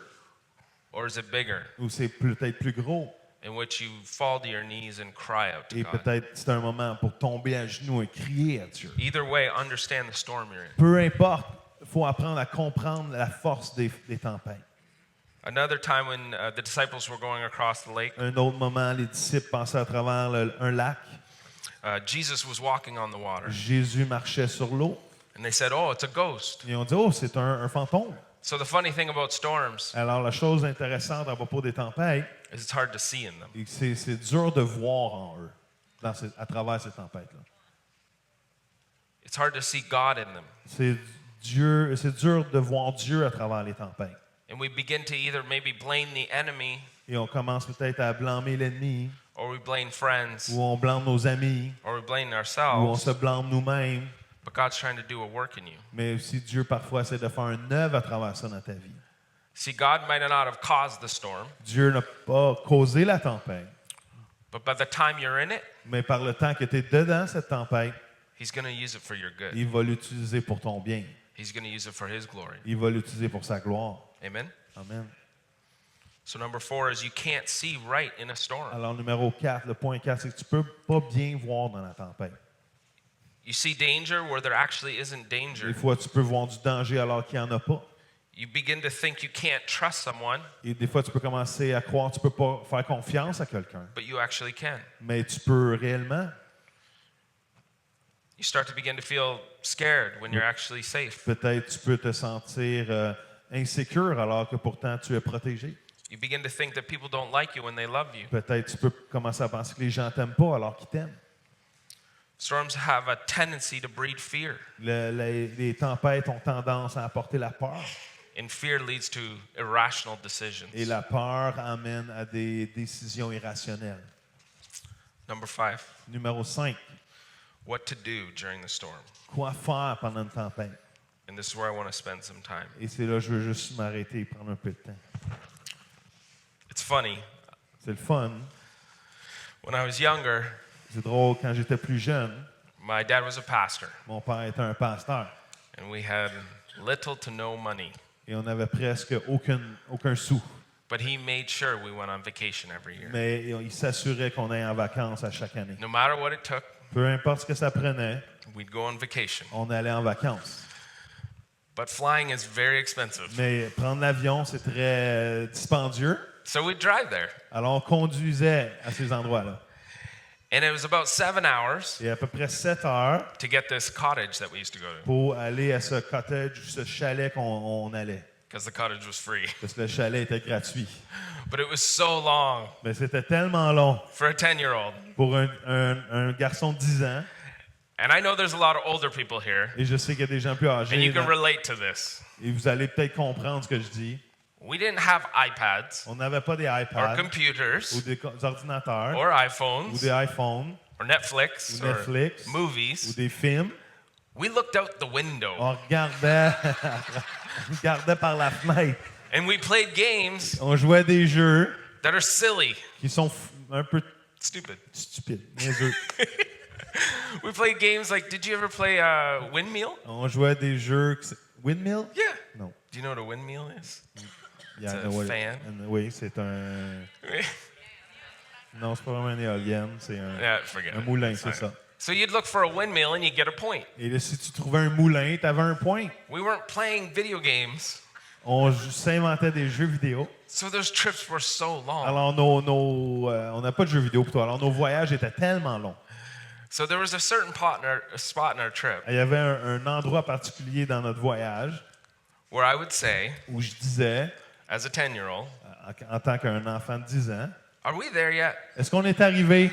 Or is it bigger, ou c'est peut-être plus gros, in which you fall to your knees and cry out to et God? peut-être c'est un moment pour tomber à genoux et crier à Dieu. Either way, understand the storm you're in. Peu importe, il faut apprendre à comprendre la force des tempêtes. Another time when the disciples were going across the lake, Un autre moment, les disciples passaient à travers un lac. Jesus was walking on the water. Jésus marchait sur l'eau. And they said, oh, it's a ghost. Et on dit, oh, c'est un fantôme. So the funny thing about storms Alors, la chose intéressante à propos des tempêtes, is it's hard to see in them. c'est dur de voir en eux, à travers ces tempêtes-là. It's hard to see God in them. C'est dur de voir Dieu à travers les tempêtes. And we begin to either maybe blame the enemy Et on commence peut-être à blâmer l'ennemi, or we blame friends ou on blâme nos amis, or we blame ou on ourselves. se blâme nous-mêmes. But God's trying to do a work in you. Mais aussi Dieu parfois essaie de faire une œuvre à travers ça dans ta vie. See, God might not have caused the storm, Dieu n'a pas causé la tempête, but by the time you're in it, mais par le temps que tu es dedans cette tempête, He's going to use it for your good. il va l'utiliser pour ton bien. He's going to use it for His glory. Il va l'utiliser pour sa gloire. Amen? Amen. So number 4 is you can't see right in a storm. Alors, numéro 4, le point 4, c'est que tu peux pas bien voir dans la tempête. You see danger where there actually isn't danger. Des fois, tu peux voir du danger alors qu'il n'y en a pas. You begin to think you can't trust someone, Et des fois, tu peux commencer à croire que tu peux pas faire confiance à quelqu'un. but you actually can. Mais tu peux réellement. You start to begin to feel scared when you're actually safe. Peut-être tu peux te sentir insécure alors que pourtant tu es protégé. You begin to think that people don't like you when they love you. Peut-être tu peux commencer à penser que les gens t'aiment pas alors qu'ils t'aiment. Storms have a tendency to breed fear, Les tempêtes ont tendance à apporter la peur. and fear leads to irrational decisions. Et la peur amène à des décisions irrationnelles. Number 5, Numéro 5. what to do during the storm. Quoi faire pendant une tempête? And this is where I want to spend some time. Et c'est là que je veux juste m'arrêter et prendre un peu de temps. It's funny. C'est le fun. When I was younger, C'est drôle, quand j'étais plus jeune, my dad was a pastor, mon père était un pasteur. and we had little to no money. Et on n'avait presque aucun sou. But he made sure we went on vacation every year. Mais il s'assurait qu'on aille en vacances à chaque année. No matter what it took, Peu importe ce que ça prenait, we'd go on vacation. on allait en vacances. But flying is very expensive. Mais prendre l'avion, c'est très dispendieux. So we'd drive there. Alors, on conduisait à ces endroits-là. And it was about 7 hours Et à peu près 7 heures to get this cottage that we used to go to, pour aller à ce cottage, ce chalet qu'on allait. because the cottage was free. Parce que le chalet était gratuit. But it was so long Mais c'était tellement long for a 10-year-old. pour un garçon de 10 ans. And I know there's a lot of older people here, Et je sais qu'il y a des gens plus and âgés. you can relate to this. Et vous allez peut-être comprendre ce que je dis. We didn't have iPads On n'avait pas des or iPads ou computers des ordinateurs or ou iPhones des iPhones or Netflix ou Netflix or ou movies. des films. We looked out the window On regardait par la fenêtre. and we played games On jouait à des jeux that are silly, qui sont un peu stupid. stupides, niaiseux. We played games like, did you ever play Windmill? On jouait à des jeux... Windmill? Yeah. Non. Do you know what a windmill is? Yeah, It's I know a what it- fan. Oui, c'est un... Non, c'est pas vraiment une éolienne, c'est Yeah, forget un it. moulin, It's c'est fine. ça. So you'd look for a windmill and you'd get a point. Et là, si tu trouvais un moulin, t'avais un point. We weren't playing video games, On s'inventait des jeux vidéo. so those trips were so long. Alors, on n'a pas de jeux vidéo pour toi. Alors, nos voyages étaient tellement longs. So there was a certain spot in our trip Il y avait un endroit particulier dans notre voyage where I would say, où je disais, as a 10-year-old, en tant qu'un enfant de 10 ans, are we there yet? est-ce qu'on est arrivé?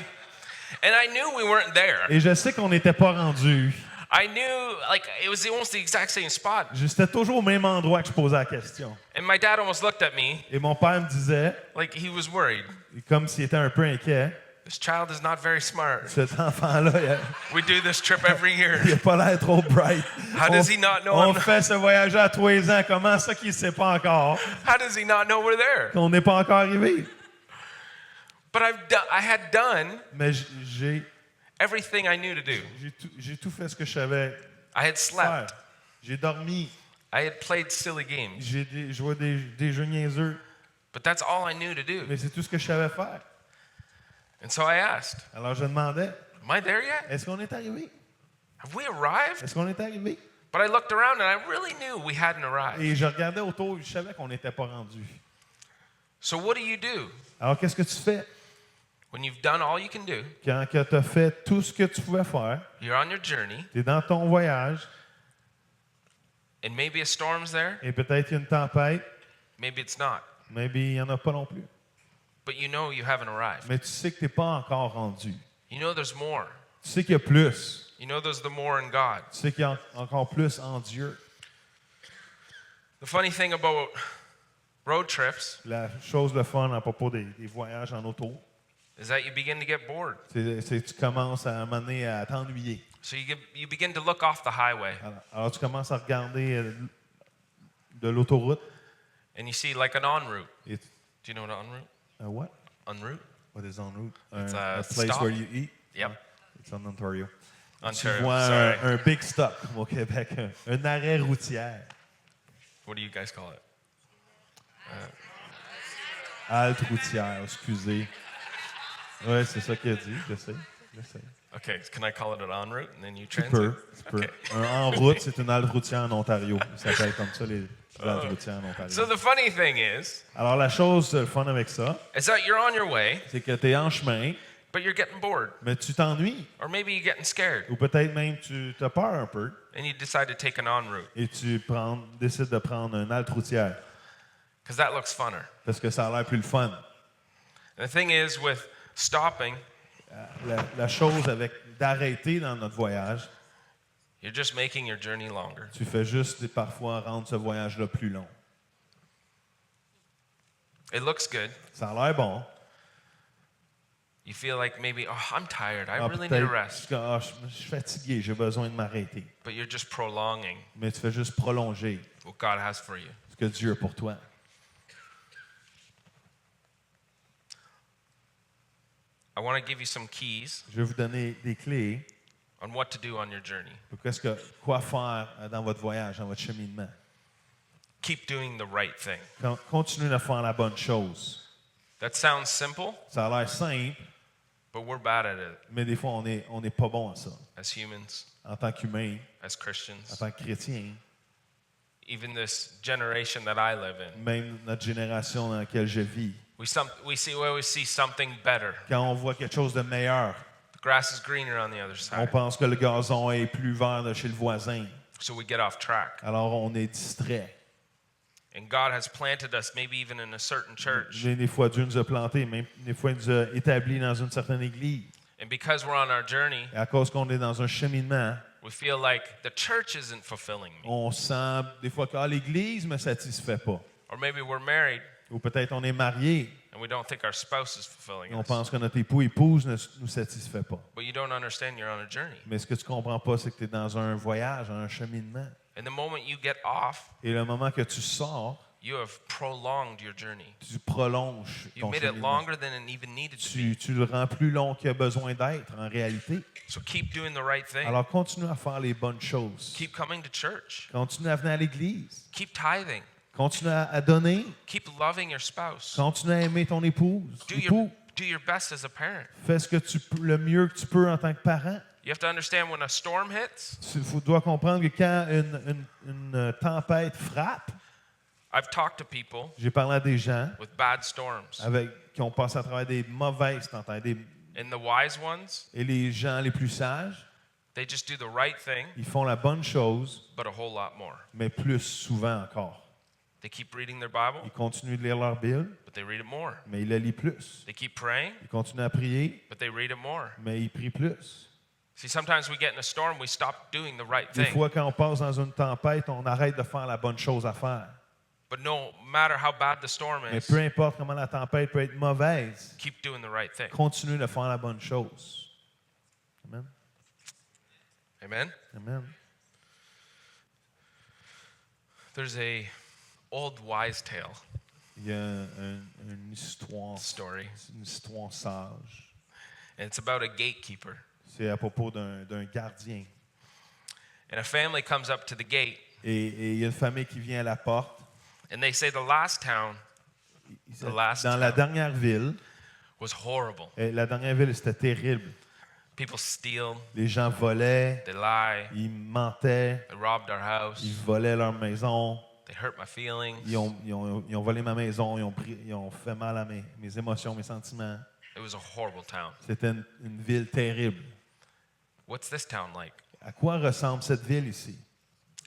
And I knew we weren't there. Et je sais qu'on n'était pas rendu. I knew, like, it was almost the exact same spot. J'étais toujours au même endroit que je posais la question. And my dad almost looked at me Et mon père me disait, like he was worried. comme s'il était un peu inquiet, This child is not very smart. cet enfant-là, We do this trip every year. il n'a pas l'air trop bright. How does he not know On I'm- fait ce voyage à 3 ans. Comment ça qu'il ne sait pas encore How does he not know we're there? qu'on n'est pas encore arrivé? But I had done Mais j'ai everything I knew to do. tout fait ce que je savais I had faire. slept. J'ai dormi. I had played silly games. J'ai joué des jeux niaiseux. But that's all I knew to do. Mais c'est tout ce que je savais faire. And so I asked, Alors je demandais, am I there yet? est-ce qu'on est arrivé? Have we arrived? Est-ce qu'on est arrivé? But I looked around and I really knew we hadn't arrived. Et je regardais autour et je savais qu'on n'était pas rendu. So what do you do Alors qu'est-ce que tu fais? when you've done all you can do? Quand tu as fait tout ce que tu pouvais faire, You're on your journey, tu es dans ton voyage, and maybe a storm's there, et peut-être il y a une tempête, maybe it's not. maybe il n'y en a pas non plus. But you know you haven't arrived. Mais tu sais que tu n'es pas encore rendu. You know there's more. Tu sais qu'il y a plus. You know there's the more in God. Tu sais qu'il y a encore plus en Dieu. The funny thing about road trips La chose de fun à propos des voyages en auto, is that you begin to get bored. c'est que tu commences à un moment donné à t'ennuyer. So you begin to look off the highway Alors tu commences à regarder de l'autoroute. and you see like an en route. Et Do you know what an en route? what? En route? What is en route? It's a a place stop. where you eat? Yep. It's en Ontario. Ontario. Tu vois Sorry. un big stop au Québec, un arrêt routier. What do you guys call it? Halte routière, excusez. Oui, c'est ça qu'il a dit, je sais. Okay, can I call it an en route and then you Tu translate? peux, tu peux. Okay. Un en route, c'est une halte routière en Ontario. Ça s'appelle comme ça, les haltes routières en Ontario. So the funny thing is Alors, la chose, le fun avec ça, that you're on your way, c'est que tu es en chemin, but you're getting bored. mais tu t'ennuies. Or maybe you're getting scared Ou peut-être même tu as peur un peu and you decide to take an en route et tu décides de prendre une halte routière because that looks funner. parce que ça a l'air plus le fun. And the thing is with stopping, La chose avec d'arrêter dans notre voyage, you're just making your journey longer. tu fais juste parfois rendre ce voyage-là plus long. It looks good. Ça a l'air bon. You feel like maybe, oh, I'm tired. I Ah, really need a peut-être rest. que, je suis fatigué, j'ai besoin de m'arrêter. But you're just prolonging Mais tu fais juste prolonger what God has for you. ce que Dieu a pour toi. I want to give you some keys Je vais vous donner des clés on what to do on your journey. pour quoi faire dans votre voyage, dans votre cheminement. Keep doing the right thing. Continuez de faire la bonne chose. That sounds simple, Ça a l'air simple, but we're bad at it mais des fois, on est pas bon à ça. as humans, En tant qu'humain, as en Christians. tant que chrétien, Even this generation that I live in, même notre génération dans laquelle je vis, we always see something better. quand on voit quelque chose de meilleur, The grass is greener on the other on side. pense que le gazon est plus vert de chez le voisin. So we get off track. Alors, on est distrait. And God has planted us maybe even in a certain church. Des fois, Dieu nous a plantés, même des fois, il nous a établis dans une certaine église. And because we're on our journey, Et à cause qu'on est dans un cheminement, we feel like the church isn't fulfilling me. on sent des fois que l'église ne me satisfait pas. Or maybe we're married Ou peut-être on est marié and we don't think our spouse is fulfilling et on us. pense que notre épouse ne nous satisfait pas. But you don't understand you're on a journey. Mais ce que tu comprends pas, c'est que tu es dans un voyage, un cheminement. And the moment you get off, Et le moment que tu sors, you have prolonged your journey. tu prolonges You ton made it cheminement. longer than it even needed to be. Tu le rends plus long qu'il a besoin d'être en réalité. So keep doing the right thing. Alors continue à faire les bonnes choses. Keep coming to church. Continue à venir à l'église. Keep tithing. Continue à donner. Keep loving your spouse. Continue à aimer ton épouse. Do your best as a parent. Fais ce que le mieux que tu peux en tant que parent. You have to understand when a storm hits, Tu dois comprendre que quand une tempête frappe, I've talked to people j'ai parlé à des gens with bad storms. qui ont passé à travers des mauvaises tempêtes. And the wise ones, Et les gens les plus sages, they just do the right thing, ils font la bonne chose, but a whole lot more. mais plus souvent encore. They keep reading their Bible, Ils continuent de lire leur Bible, but they read it more. mais ils la lisent plus. They keep praying, Ils continuent à prier, but they read it more. mais ils prient plus. See, sometimes we get in a storm, we stop doing the right Des thing. fois, quand on passe dans une tempête, on arrête de faire la bonne chose à faire. But no matter how bad the storm Mais is, peu importe comment la tempête peut être mauvaise, keep doing the right thing. continue de faire la bonne chose. Amen. Amen? Amen. There's a old wise tale Il y a une histoire sage. and it's about a gatekeeper. C'est à propos d'un gardien. And a family comes up to the gate Et il y a une famille qui vient à la porte. And they say the last town The last Dans la town. dernière ville, was horrible. la dernière ville, c'était terrible. People steal, Les gens volaient, they lie, ils mentaient, they robbed our house, ils volaient leur maison, they hurt my feelings. ils ont volé ma maison, ils ont fait mal à mes émotions, mes sentiments. It was a horrible town. C'était une ville terrible. What's this town like? À quoi ressemble cette ville ici?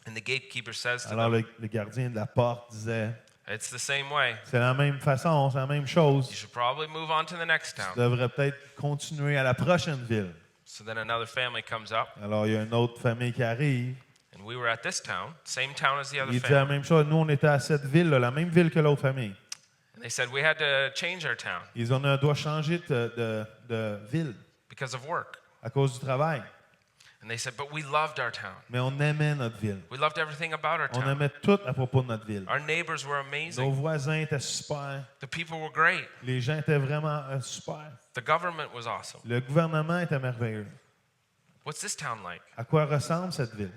And the gatekeeper says to Alors them, le gardien de la porte disait, it's the same way. c'est la même façon, c'est la même chose. You should probably move on to the next Tu town. devrais peut-être continuer à la prochaine ville. So then another family comes up, Alors il y a une autre famille qui arrive. and we were at this town, same town as the other Il dit la family. même chose. Nous, on était à cette ville, la même ville que l'autre famille. And they said we had to change our town Ils ont doit changer de ville because of work. à cause du travail. And they said, but we loved our town. Mais on aimait notre ville. We loved everything about our On town. aimait tout à propos de notre ville. Our neighbors were Nos amazing. voisins étaient super. The people were great. Les gens étaient vraiment super. The government was awesome. Le gouvernement était merveilleux. What's this town like? À quoi ressemble cette ville?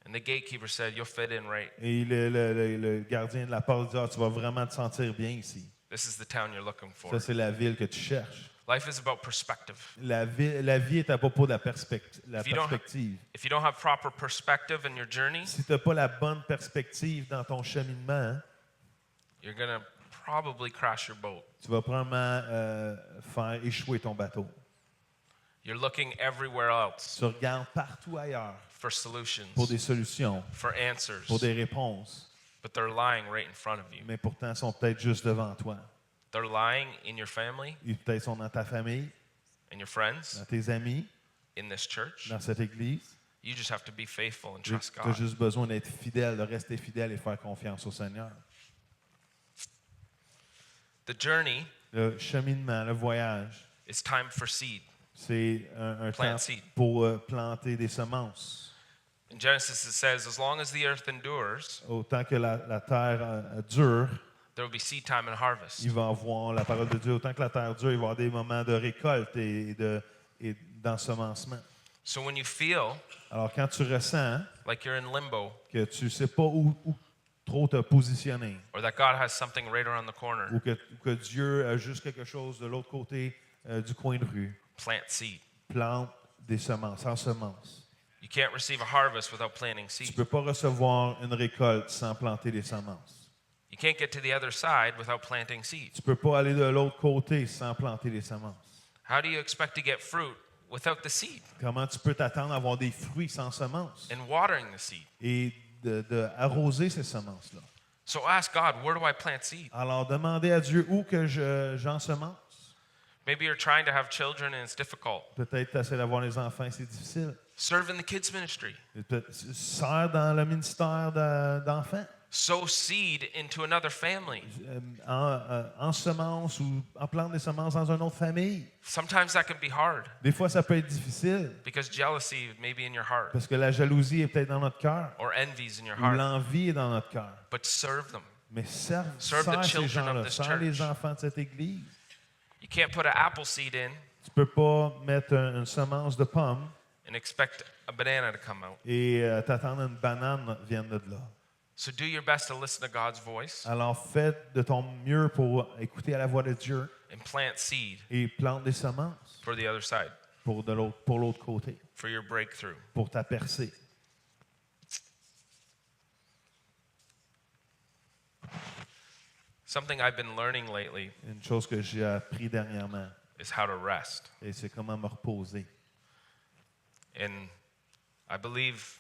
And the gatekeeper said, you'll fit in right. Et le gardien de la porte dit, tu vas vraiment te sentir bien ici. This is the town you're looking for. Ça, c'est la ville que tu cherches. Life is about perspective. La vie est à propos de la perspective. If you don't have proper perspective in your journey, Si tu n'as pas la bonne perspective dans ton cheminement, you're going to probably crash your boat. tu vas probablement faire échouer ton bateau. You're looking everywhere else Tu regardes partout ailleurs for solutions, pour des solutions, for answers, pour des réponses, but they're lying right in front of you. mais pourtant ils sont peut-être juste devant toi. They're lying in your family, Ils peut-être sont dans ta famille, in your friends, dans tes amis, in this church. dans cette église. You just have to be faithful and Tu trust as God. juste besoin d'être fidèle, de rester fidèle et faire confiance au Seigneur. The journey Le cheminement, le voyage, is time for seed. c'est un Plant temps seed. pour planter des semences. In Genesis, it says, as long as the earth endures, Autant que la terre dure, there will be seed time and harvest. il va avoir la parole de Dieu. Autant que la terre dure, il va y avoir des moments de récolte et d'ensemencement. So when you feel Alors, quand tu ressens like you're in limbo, que tu ne sais pas où trop te positionner, or that God has something right around the corner, ou que Dieu a juste quelque chose de l'autre côté du coin de rue, plant seed. plante des semences, en semences. You can't receive a harvest without planting Tu ne seed. peux pas recevoir une récolte sans planter des semences. You can't get to the other side without planting seed. Tu ne peux pas aller de l'autre côté sans planter des semences. How do you expect to get fruit without the seed Comment tu peux t'attendre à avoir des fruits sans semences and watering the seed? et de arroser ces semences-là? So ask God, where do I plant seed? Alors, demandez à Dieu où que j'ensemence. Maybe you're trying to have children and it's difficult. Peut-être tu essaies d'avoir des enfants, c'est difficile. Serve in the kids ministry. Sers dans le ministère d'enfants. Sow seed into another family. En semences ou en plante des semences dans une autre famille. Sometimes that can be hard Des fois, ça peut être difficile because jealousy may be in your heart parce que la jalousie est peut-être dans notre cœur or envy's in your ou heart. l'envie est dans notre cœur. But serve them. Mais Serve the sers ces children of gens-là, this sers les church. enfants de cette église. You can't put an apple seed in Tu peux pas mettre une semence de pomme and expect a banana to come out. et t'attendre une banane vienne de là. So do your best to listen to God's voice Alors fais de ton mieux pour écouter à la voix de Dieu and plant seed et plante des semences for the other side, pour l'autre côté, for your breakthrough. pour ta percée. Something I've been learning lately Une chose que j'ai appris dernièrement, is how to rest. et c'est comment me reposer. And I believe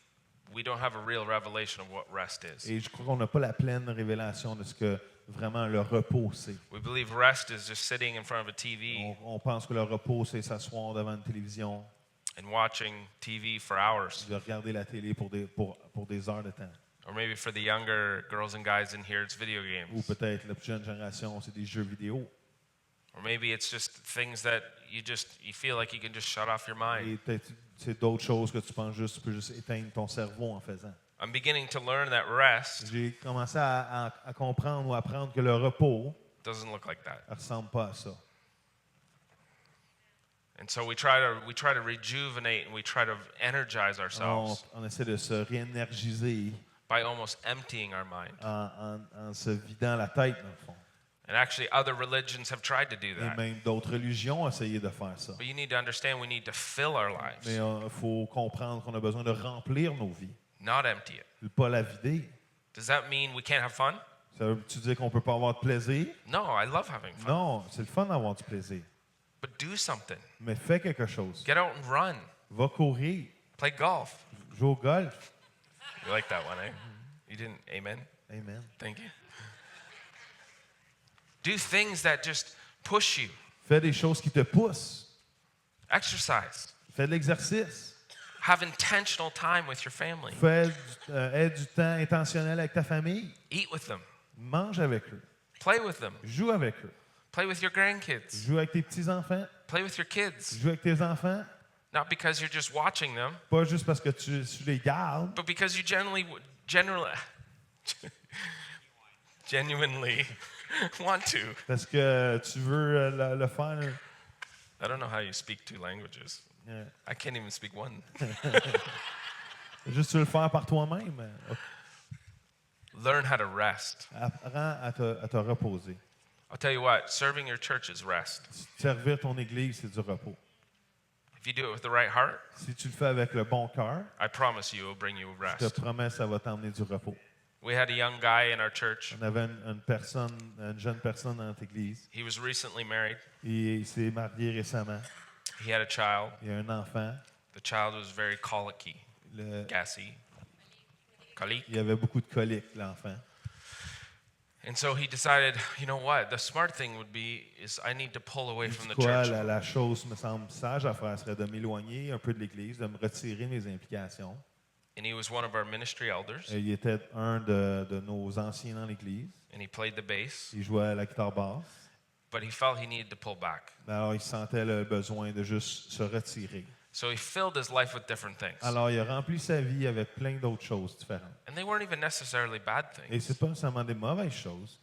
we don't have a real revelation of what rest is. Et je crois qu'on n'a pas la pleine révélation de ce que vraiment le repos c'est. We believe rest is just sitting in front of a TV On pense que le repos c'est s'asseoir devant une télévision, and watching TV for hours. de regarder la télé pour des heures de temps. Or maybe for the younger girls and guys in here, it's video Ou games. peut-être la plus jeune génération, c'est des jeux vidéo. Or maybe it's just things that you feel like you can just shut off your mind. Et peut-être c'est d'autres choses que tu peux juste éteindre ton cerveau en faisant. I'm beginning to learn that rest J'ai commencé à comprendre ou à apprendre que le repos doesn't look like that. ne ressemble pas à ça. And so we try to rejuvenate and we try to energize ourselves On essaie de se réénergiser by almost emptying our mind. en se vidant la tête, dans le fond. And actually, other religions have tried to do Et that. même d'autres religions ont essayé de faire ça. But you need to understand we need to fill our lives, Mais il faut comprendre qu'on a besoin de remplir nos vies, not empty it. de ne pas la vider. Does that mean we can't have fun? Ça veut-tu dire qu'on ne peut pas avoir de plaisir? No, I love having fun. Non, c'est le fun d'avoir du plaisir. But do something. Mais fais quelque chose. Get out and run. Va courir, Play golf. joue au golf. You like that one, eh? You didn't, amen? Amen. Thank you. Do things that just push you. Fais des choses qui te poussent. Exercise. Fais de l'exercice. Have intentional time with your family. Aie du temps intentionnel avec ta famille. Eat with them. Mange avec eux. Play with them. Joue avec eux. Play with your grandkids. Joue avec tes petits-enfants. Play with your kids. Joue avec tes enfants. Not because you're just watching them, Pas juste parce que tu les gardes, but because you genuinely want to. parce que tu veux le faire. I don't know how you speak two languages. Yeah. I can't even speak one. Juste tu veux le faire par toi-même. Learn how to rest. Apprends à te reposer. I'll tell you what, serving your church is rest. Servir ton église, c'est du repos. If you do it with the right heart, Si tu le fais avec le bon cœur, I promise you it will bring you je te rest. promets ça va t'emmener du repos. We had a young guy in our church. On avait une jeune personne dans notre église. He was recently married. Il s'est marié récemment. He had a child. Il a un enfant. The child was very colicky, gassy. Colique. Il avait beaucoup de coliques, l'enfant. And so he decided, you know what, the smart thing would be is I need to pull away from the Quoi, church. la chose me semble sage à faire serait de m'éloigner un peu de l'église, de me retirer de mes implications. And he was one of our ministry elders. Il était un de nos anciens dans l'église. And he played the bass. Il jouait à la guitare basse. But he felt he needed to pull back. Alors, il sentait le besoin de juste se retirer. So he filled his life with different things. Alors, il a rempli sa vie avec plein d'autres choses différentes. And they weren't even necessarily bad Et things. c'est pas seulement des mauvaises choses,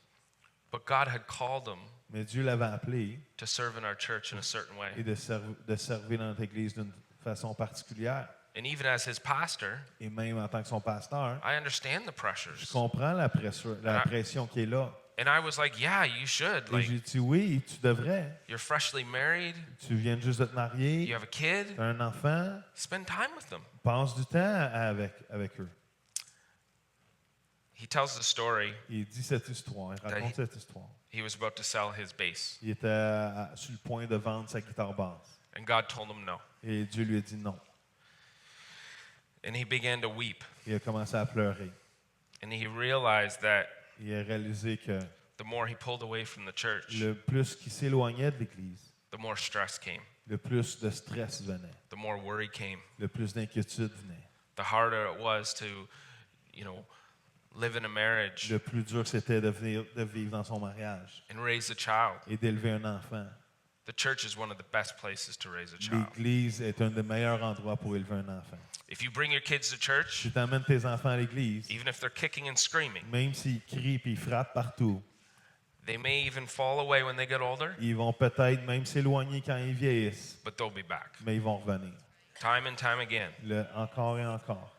But God had called him mais Dieu l'avait appelé to serve in our church in a certain et way. de servir dans notre église d'une façon particulière. And even as his pastor, Et même en tant que son pasteur, I understand the je pressures. comprends la pression qui est là. And I was like, yeah, you should. Et Like, j'ai dit, oui, tu devrais. you're freshly married, Tu viens juste de te marier, you have a kid, tu as un enfant, spend time with them. passe du temps avec eux. He tells the story. Il dit cette histoire, il raconte cette histoire. He was about to sell his bass, Il était sur le point de vendre sa guitare basse. and God told him no. Et Dieu lui a dit non. And he began to weep. Il a commencé à pleurer. And he realized that Il a réalisé que the more he pulled away from the church, le plus qu'il s'éloignait de l'Église, the more stress came, le plus de stress venait, the more worry came, le plus d'inquiétude venait. the harder it was to, live in a marriage Le plus dur, c'était de vivre dans son mariage and raise a child. et d'élever un enfant. The church is one of the best places to raise a child. L'Église est un des meilleurs endroits pour élever un enfant. If you bring your kids to church, Si tu amènes tes enfants à l'Église, even if they're kicking and screaming, même s'ils crient et ils frappent partout, they may even fall away when they get older, ils vont peut-être même s'éloigner quand ils vieillissent, but they'll be back. mais ils vont revenir. Time and time again. Encore et encore.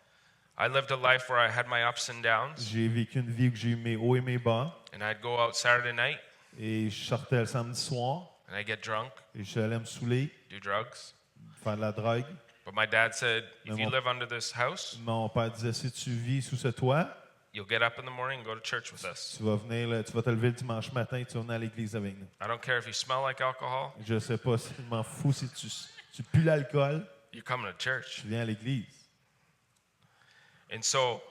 I lived a life where I had my ups and downs, J'ai vécu une vie où j'ai eu mes hauts et mes bas, and I'd go out Saturday night, et je sortais le samedi soir, and I'd get drunk, et je allais me saouler, do drugs. faire de la drogue. But my dad said, if you Mon- live under this house, Mon père disait, si tu vis sous ce toit, you'll get up in the morning and go to church with us. tu vas te lever le dimanche matin et tu vas venir à l'église avec nous. I don't care if you smell like alcohol, Je sais pas, je m'en fous si tu pues l'alcool, you're coming to church. tu viens à l'église. And so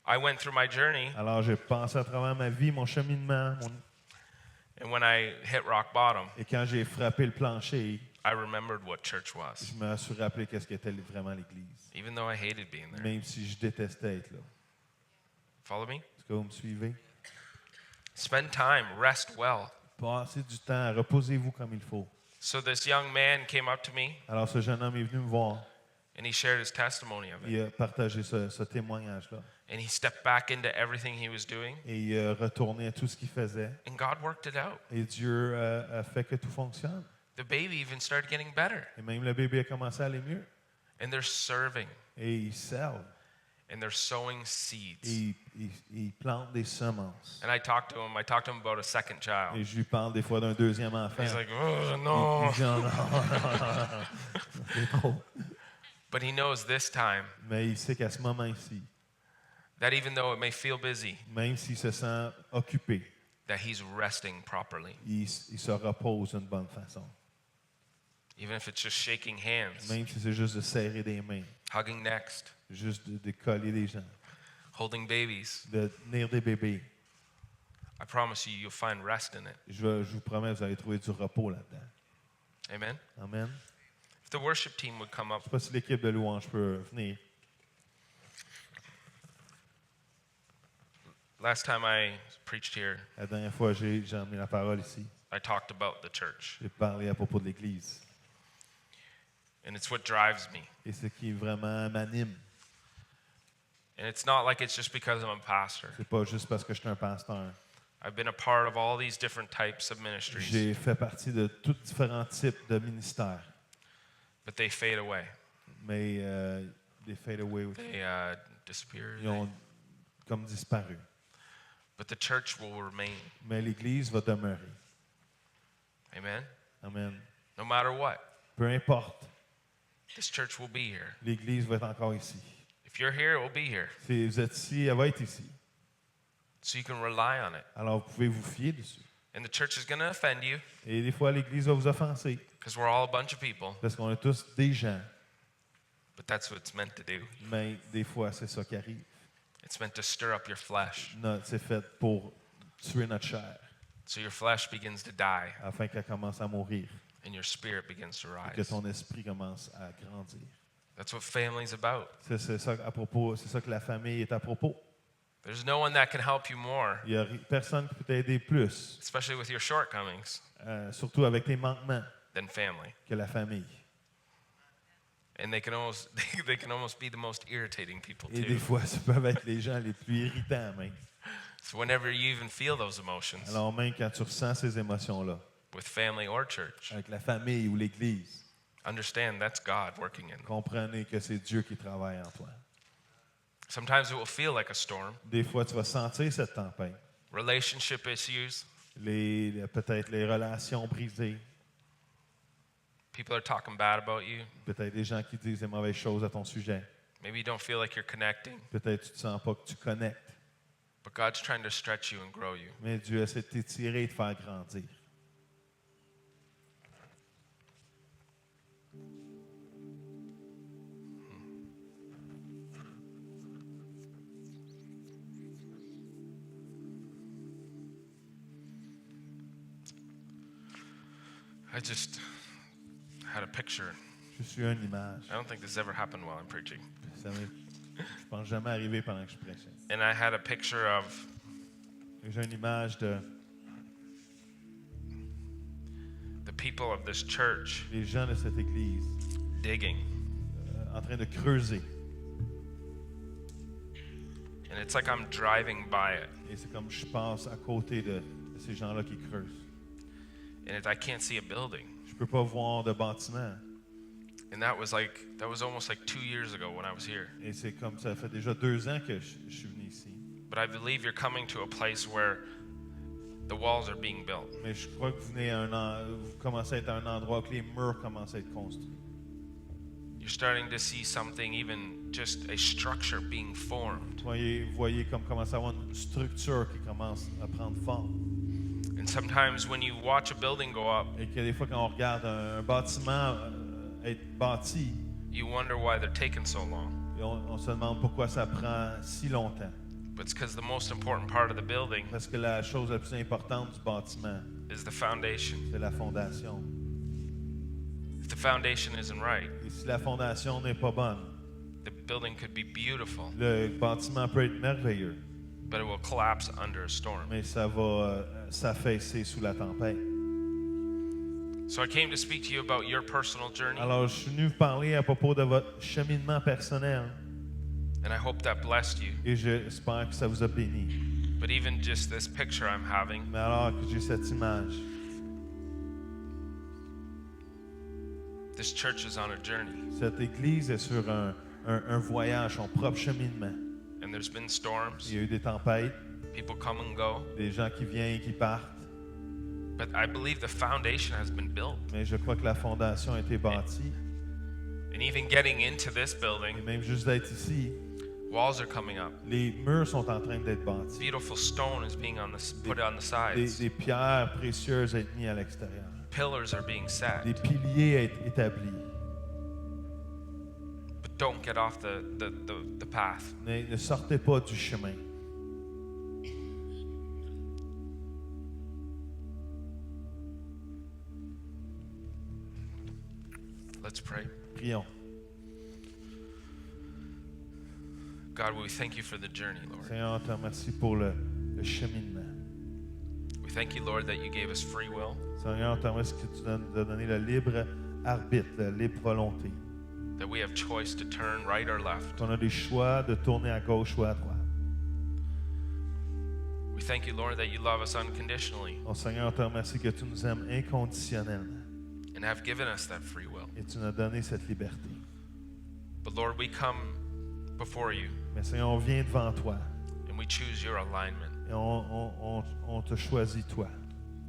I went through my journey, Alors j'ai pensé à travers ma vie, mon cheminement, and when I hit rock bottom, et quand j'ai frappé le plancher, I remembered what church was, je me suis rappelé qu'est-ce qu'était vraiment l'église. even though I hated being there. Même si je détestais être là. Follow me? Est-ce que vous me suivez? Spend time, rest well. Passez du temps, reposez-vous comme il faut. So this young man came up to me, Alors ce jeune homme est venu me voir. and he shared his testimony of it. Il a partagé ce témoignage-là. And he stepped back into everything he was doing, Et il a retourné à tout ce qu'il faisait. and God worked it out. Et Dieu a fait que tout fonctionne. The baby even started getting better, Et même le bébé a commencé à aller mieux. and they're serving. Et ils servent. and they're sowing seeds. Et ils plantent des semences. And I talked to him about a second child. Et je lui parle des fois d'un deuxième enfant. He's like, oh, Il no. dit, oh, non, c'est trop. But he knows this time Mais il sait qu'à ce moment-ci, that even though it may feel busy, même s'il se sent occupé, that he's resting properly. il se repose d'une bonne façon. Even if it's just shaking hands, Même si c'est juste de serrer des mains, hugging next, juste de coller des gens, holding babies. de tenir des bébés. I promise you, you'll find rest in it. Je vous promets, vous allez trouver du repos là-dedans. Amen. Amen. If the worship team would come up. Je ne sais pas si l'équipe de louange peut venir. Last time I preached here, La dernière fois, j'ai emmené la parole ici. I talked about the church. J'ai parlé à propos de l'Église. And it's what drives me. Et ce qui vraiment m'anime, And it's not like it's just because I'm a pastor. c'est pas juste parce que je suis un pasteur. I've been a part of all these different types of ministries, J'ai fait partie de tous différents types de ministères. but they fade away. Mais they fade away aussi. They disappear. Ils ont comme disparu. But the church will remain. Mais l'Église va demeurer. Amen. Amen. No matter what, Peu importe, this church will be here. l'Église va être encore ici. If you're here, it will be here. Si vous êtes ici, elle va être ici. So you can rely on it. Alors vous pouvez vous fier dessus. And the church is going to offend you Et des fois, l'Église va vous offenser. because we're all a bunch of people, Parce qu'on est tous des gens. but that's what it's meant to do. Mais des fois, c'est ça qui arrive. It's meant to stir up your flesh C'est fait pour tuer notre chair, so your flesh begins to die afin qu'elle commence à mourir. and your spirit begins to Et que rise. ton esprit commence à grandir. That's what family's about. C'est ça à propos, c'est ça que la famille est à propos. There's no one that can help you more, Il n'y a personne qui peut t'aider plus, especially with your shortcomings, surtout avec tes manquements, than family. que la famille. And they can almost be the most irritating people Et des too. fois, ça peuvent être les gens les plus irritants même. So whenever you even feel those emotions Alors même quand tu ressens ces émotions-là, with family or church, avec la famille ou l'Église, understand that's God working in them. comprenez que c'est Dieu qui travaille en toi. Sometimes it will feel like a storm. Des fois, tu vas sentir cette tempête. Relationship issues, Peut-être les relations brisées, people are talking bad about you. peut-être des gens qui disent des mauvaises choses à ton sujet. Maybe you don't feel like you're connecting, Peut-être que tu ne sens pas que tu connectes. but God's trying to stretch you and grow you. Mais Dieu essaie de t'étirer et de faire grandir. I just had a picture. Je suis une image. I don't think this has ever happened while I'm preaching. Je pense jamais arriver pendant que je prêchais. And I had a picture of J'ai une image de the people of this church les gens de cette église digging. en train de creuser. And it's like I'm driving by it. Et c'est comme je passe à côté de ces gens-là qui creusent. And I can't see a building. Je peux pas voir de bâtiment. And that was almost like 2 years ago when I was here. Et c'est comme ça fait déjà 2 ans que je suis venu ici. But I believe you're coming to a place where the walls are being built. Mais je crois que vous commencez à être à un endroit où les murs commencent à être construits. You're starting to see something, even just a structure being formed. Vous voyez comme commence à avoir une structure qui commence à prendre forme. And sometimes when you watch a building go up, Et que des fois, quand on regarde un bâtiment être bâti, you wonder why they're taking so long. et on se demande pourquoi ça prend si longtemps. But it's because the most important part of the building Parce que la chose la plus importante du bâtiment, is the foundation. c'est la fondation. If the foundation isn't right, Et si la fondation n'est pas bonne, the building could be beautiful, le bâtiment peut être merveilleux, but it will collapse under a storm. mais ça va s'affaisser sous la tempête. So I came to speak to you about your personal journey, Alors, je suis venu vous parler à propos de votre cheminement personnel and I hope that blessed you. et j'espère que ça vous a béni. But even just this picture I'm having, Mais alors que j'ai cette image, this church is on a journey. cette église est sur un voyage, son propre cheminement. there's been storms. Il y a eu des tempêtes, People come and go. des gens qui viennent et qui partent. But I believe the foundation has been built. Mais je crois que la fondation a été bâtie. And even getting into this Et building, même juste d'être ici, walls are coming up. les murs sont en train d'être bâtis. Beautiful stone is being put on the sides. Des pierres précieuses être mises à l'extérieur. Pillars are being set. Des piliers être établis. But don't get off the path. Ne sortez pas du chemin. Let's pray. Prions. God, we thank you for the journey, Lord. Seigneur, on te remercie pour le cheminement. We thank you, Lord, that you gave us free will, Seigneur, on te remercie que tu nous as donné le libre arbitre, la libre volonté. that we have choice to turn right or left. Qu'on a des choix de tourner à gauche ou à droite. We thank you, Lord, that you love us unconditionally Oh, Seigneur, on te remercie que tu nous aimes inconditionnellement and have given us that free will. et tu nous as donné cette liberté. But Lord, we come before you Mais Seigneur, on vient devant toi and we choose your alignment. et on te choisit toi.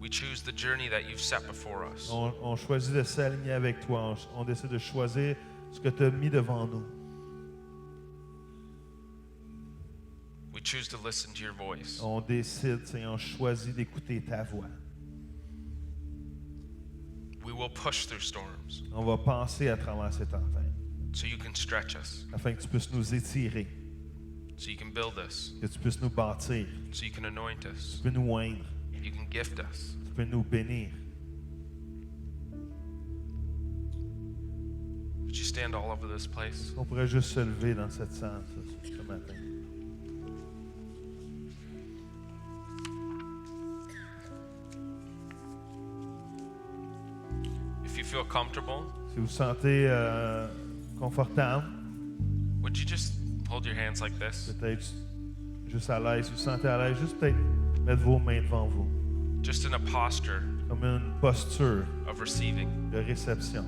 We choose the journey that you've set before us. On choisit de s'aligner avec toi. On décide de choisir ce que tu as mis devant nous. We choose to listen to your voice. On décide, Seigneur, on choisit d'écouter ta voix. We will push through storms On va passer à travers cette tempête so you can stretch us, afin que tu puisses nous étirer, so you can build us, que tu puisses nous bâtir, so you can anoint us, tu peux nous oindre, you can gift us. tu peux nous bénir. Would you stand all over this place? On pourrait juste se lever dans cette salle ce matin. If you feel comfortable, Si vous vous sentez confortable, would you just hold your hands like this? peut-être juste à l'aise, si vous vous sentez à l'aise, juste peut-être mettre vos mains devant vous, Just in a posture comme une posture of receiving. de réception.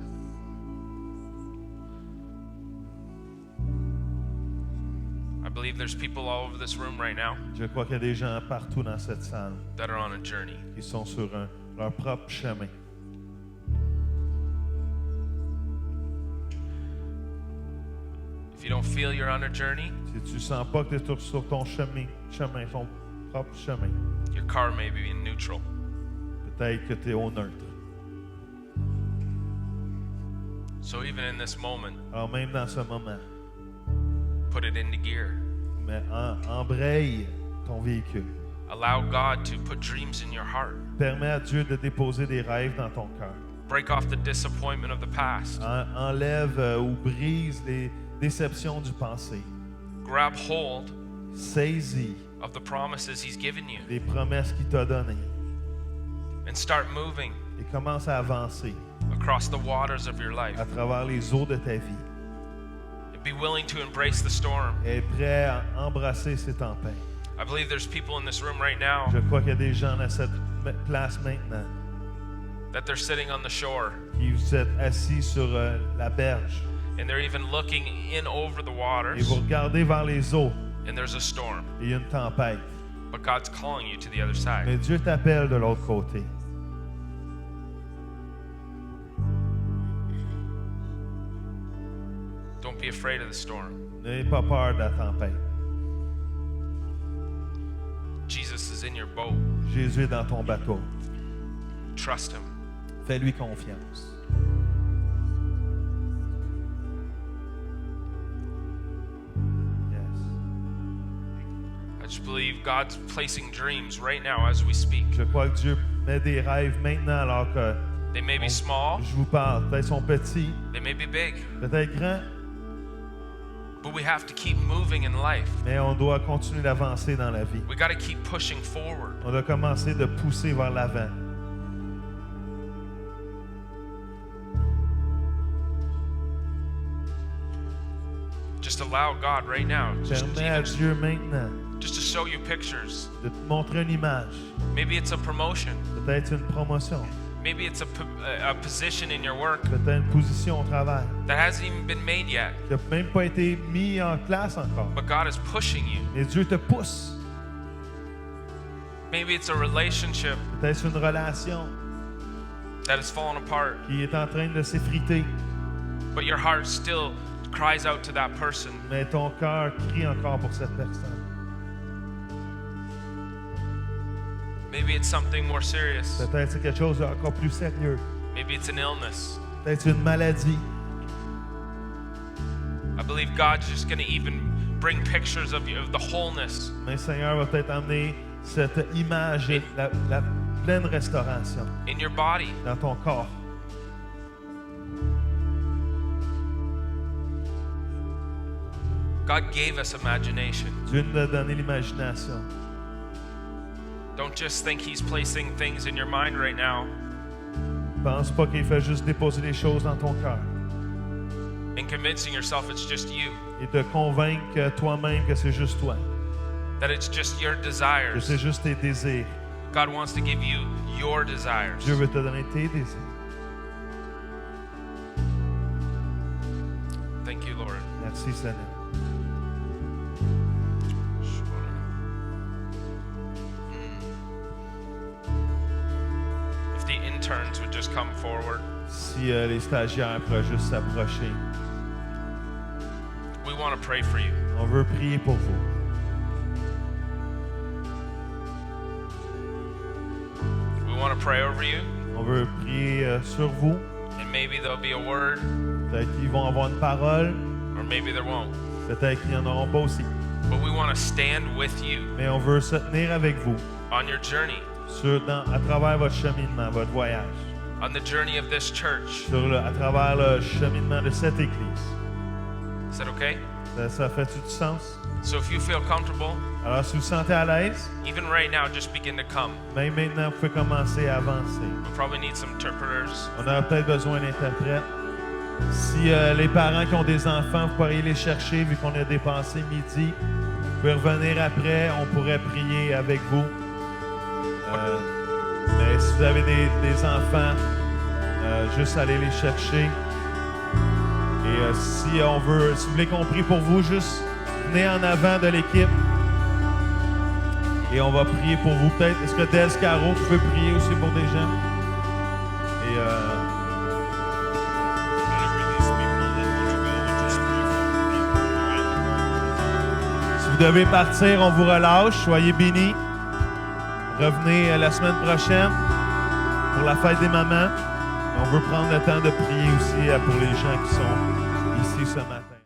I believe there's people all over this room right now Je crois qu'il y a des gens partout dans cette salle that are on a journey. qui sont sur leur propre chemin. If you don't feel you're on a journey, Si tu ne sens pas que tu es sur ton chemin, ton propre chemin, your car may be in neutral. peut-être que tu es au neutre. So even in this moment, Alors même dans ce moment, put it into gear. mais embraye ton véhicule. Allow God to put dreams in your heart. Permets à Dieu de déposer des rêves dans ton cœur. Break off the disappointment of the past. Enlève ou brise les déceptions du passé. Grab hold Saisis of the promises He's given you les promesses qu'il t'a données and start moving et commence à avancer across the waters of your life. à travers les eaux de ta vie. And be willing to embrace the storm. Et prêt à embrasser ces tempêtes. I believe there's people in this room right now Je crois qu'il y a des gens dans cette place maintenant that they're sitting on the shore qui vous êtes assis sur la berge and they're even looking in over the et waters vous regardez vers les eaux and there's a storm. et il y a une tempête. But God's calling you to the other side. Mais Dieu t'appelle de l'autre côté. Don't be afraid of the storm. N'ayez pas peur de la tempête. Jesus is in your boat. Jésus est dans ton bateau. Trust Him. Fais-lui confiance. Yes. I just believe God's placing dreams right now as we speak. Je crois que Dieu met des rêves maintenant alors que They may be small, je vous parle. Peut-être sont petits, they may be big, peut-être grands, but we have to keep moving in life. mais on doit continuer d'avancer dans la vie. We got to keep pushing forward. On doit commencer de pousser vers l'avant. Just allow God right now Permets à Dieu maintenant just to show you pictures. de te montrer une image. Maybe it's a promotion. Peut-être une promotion. Maybe it's a position in your work Peut-être une position au travail that hasn't even been made yet, qui n'a même pas été mis en place encore. but God is pushing you. Mais Dieu te pousse. Maybe it's a relationship Peut-être une relation that has fallen apart, qui est en train de s'effriter, but your heart still cries out to that person. mais ton cœur crie encore pour cette personne. Maybe it's something more serious. Peut-être c'est quelque chose d'encore plus sérieux. Maybe it's an illness. Peut-être une maladie. I believe God's just going to even bring pictures of you, of the wholeness. Mais le Seigneur va peut-être amener cette image, la pleine restauration In your body. dans ton corps. God gave us imagination. Dieu nous a donné l'imagination. Don't just think He's placing things in your mind right now Pense pas qu'il fait juste déposer des choses dans ton cœur and convincing yourself it's just you, et te convaincre toi-même que c'est juste toi, that it's just your que desires. c'est juste tes désirs. God wants to give you your desires. Dieu veut te donner tes désirs. Thank you, Lord. Merci Seigneur. If the interns would just come forward, Si les stagiaires pourraient juste s'approcher, we want to pray for you. on veut prier pour vous. We want to pray over you, On veut prier sur vous. and maybe there'll be a word, Peut-être qu'ils vont avoir une parole, or maybe there won't. peut-être qu'ils n'en auront pas aussi. But we want to stand with you Mais on veut se tenir avec vous on your journey, à travers votre cheminement, votre voyage, on the journey of this church. à travers le cheminement de cette Église. Is that okay? Ça fait-tu du sens? So if you feel comfortable, Alors, si vous vous sentez à l'aise, even right now, just begin to come. même maintenant, vous pouvez commencer à avancer. We probably need some interpreters. On aura peut-être besoin d'interprètes. Si les parents qui ont des enfants, vous pourriez les chercher vu qu'on a dépassé midi. Vous pouvez revenir après, on pourrait prier avec vous. Mais si vous avez des enfants, juste aller les chercher. Et si vous voulez qu'on prie pour vous, juste venez en avant de l'équipe. Et on va prier pour vous peut-être. Est-ce que Des Caro, vous pouvez prier aussi pour des gens? Et si vous devez partir, on vous relâche. Soyez bénis. Revenez la semaine prochaine pour la fête des mamans. Et on veut prendre le temps de prier aussi pour les gens qui sont ici ce matin.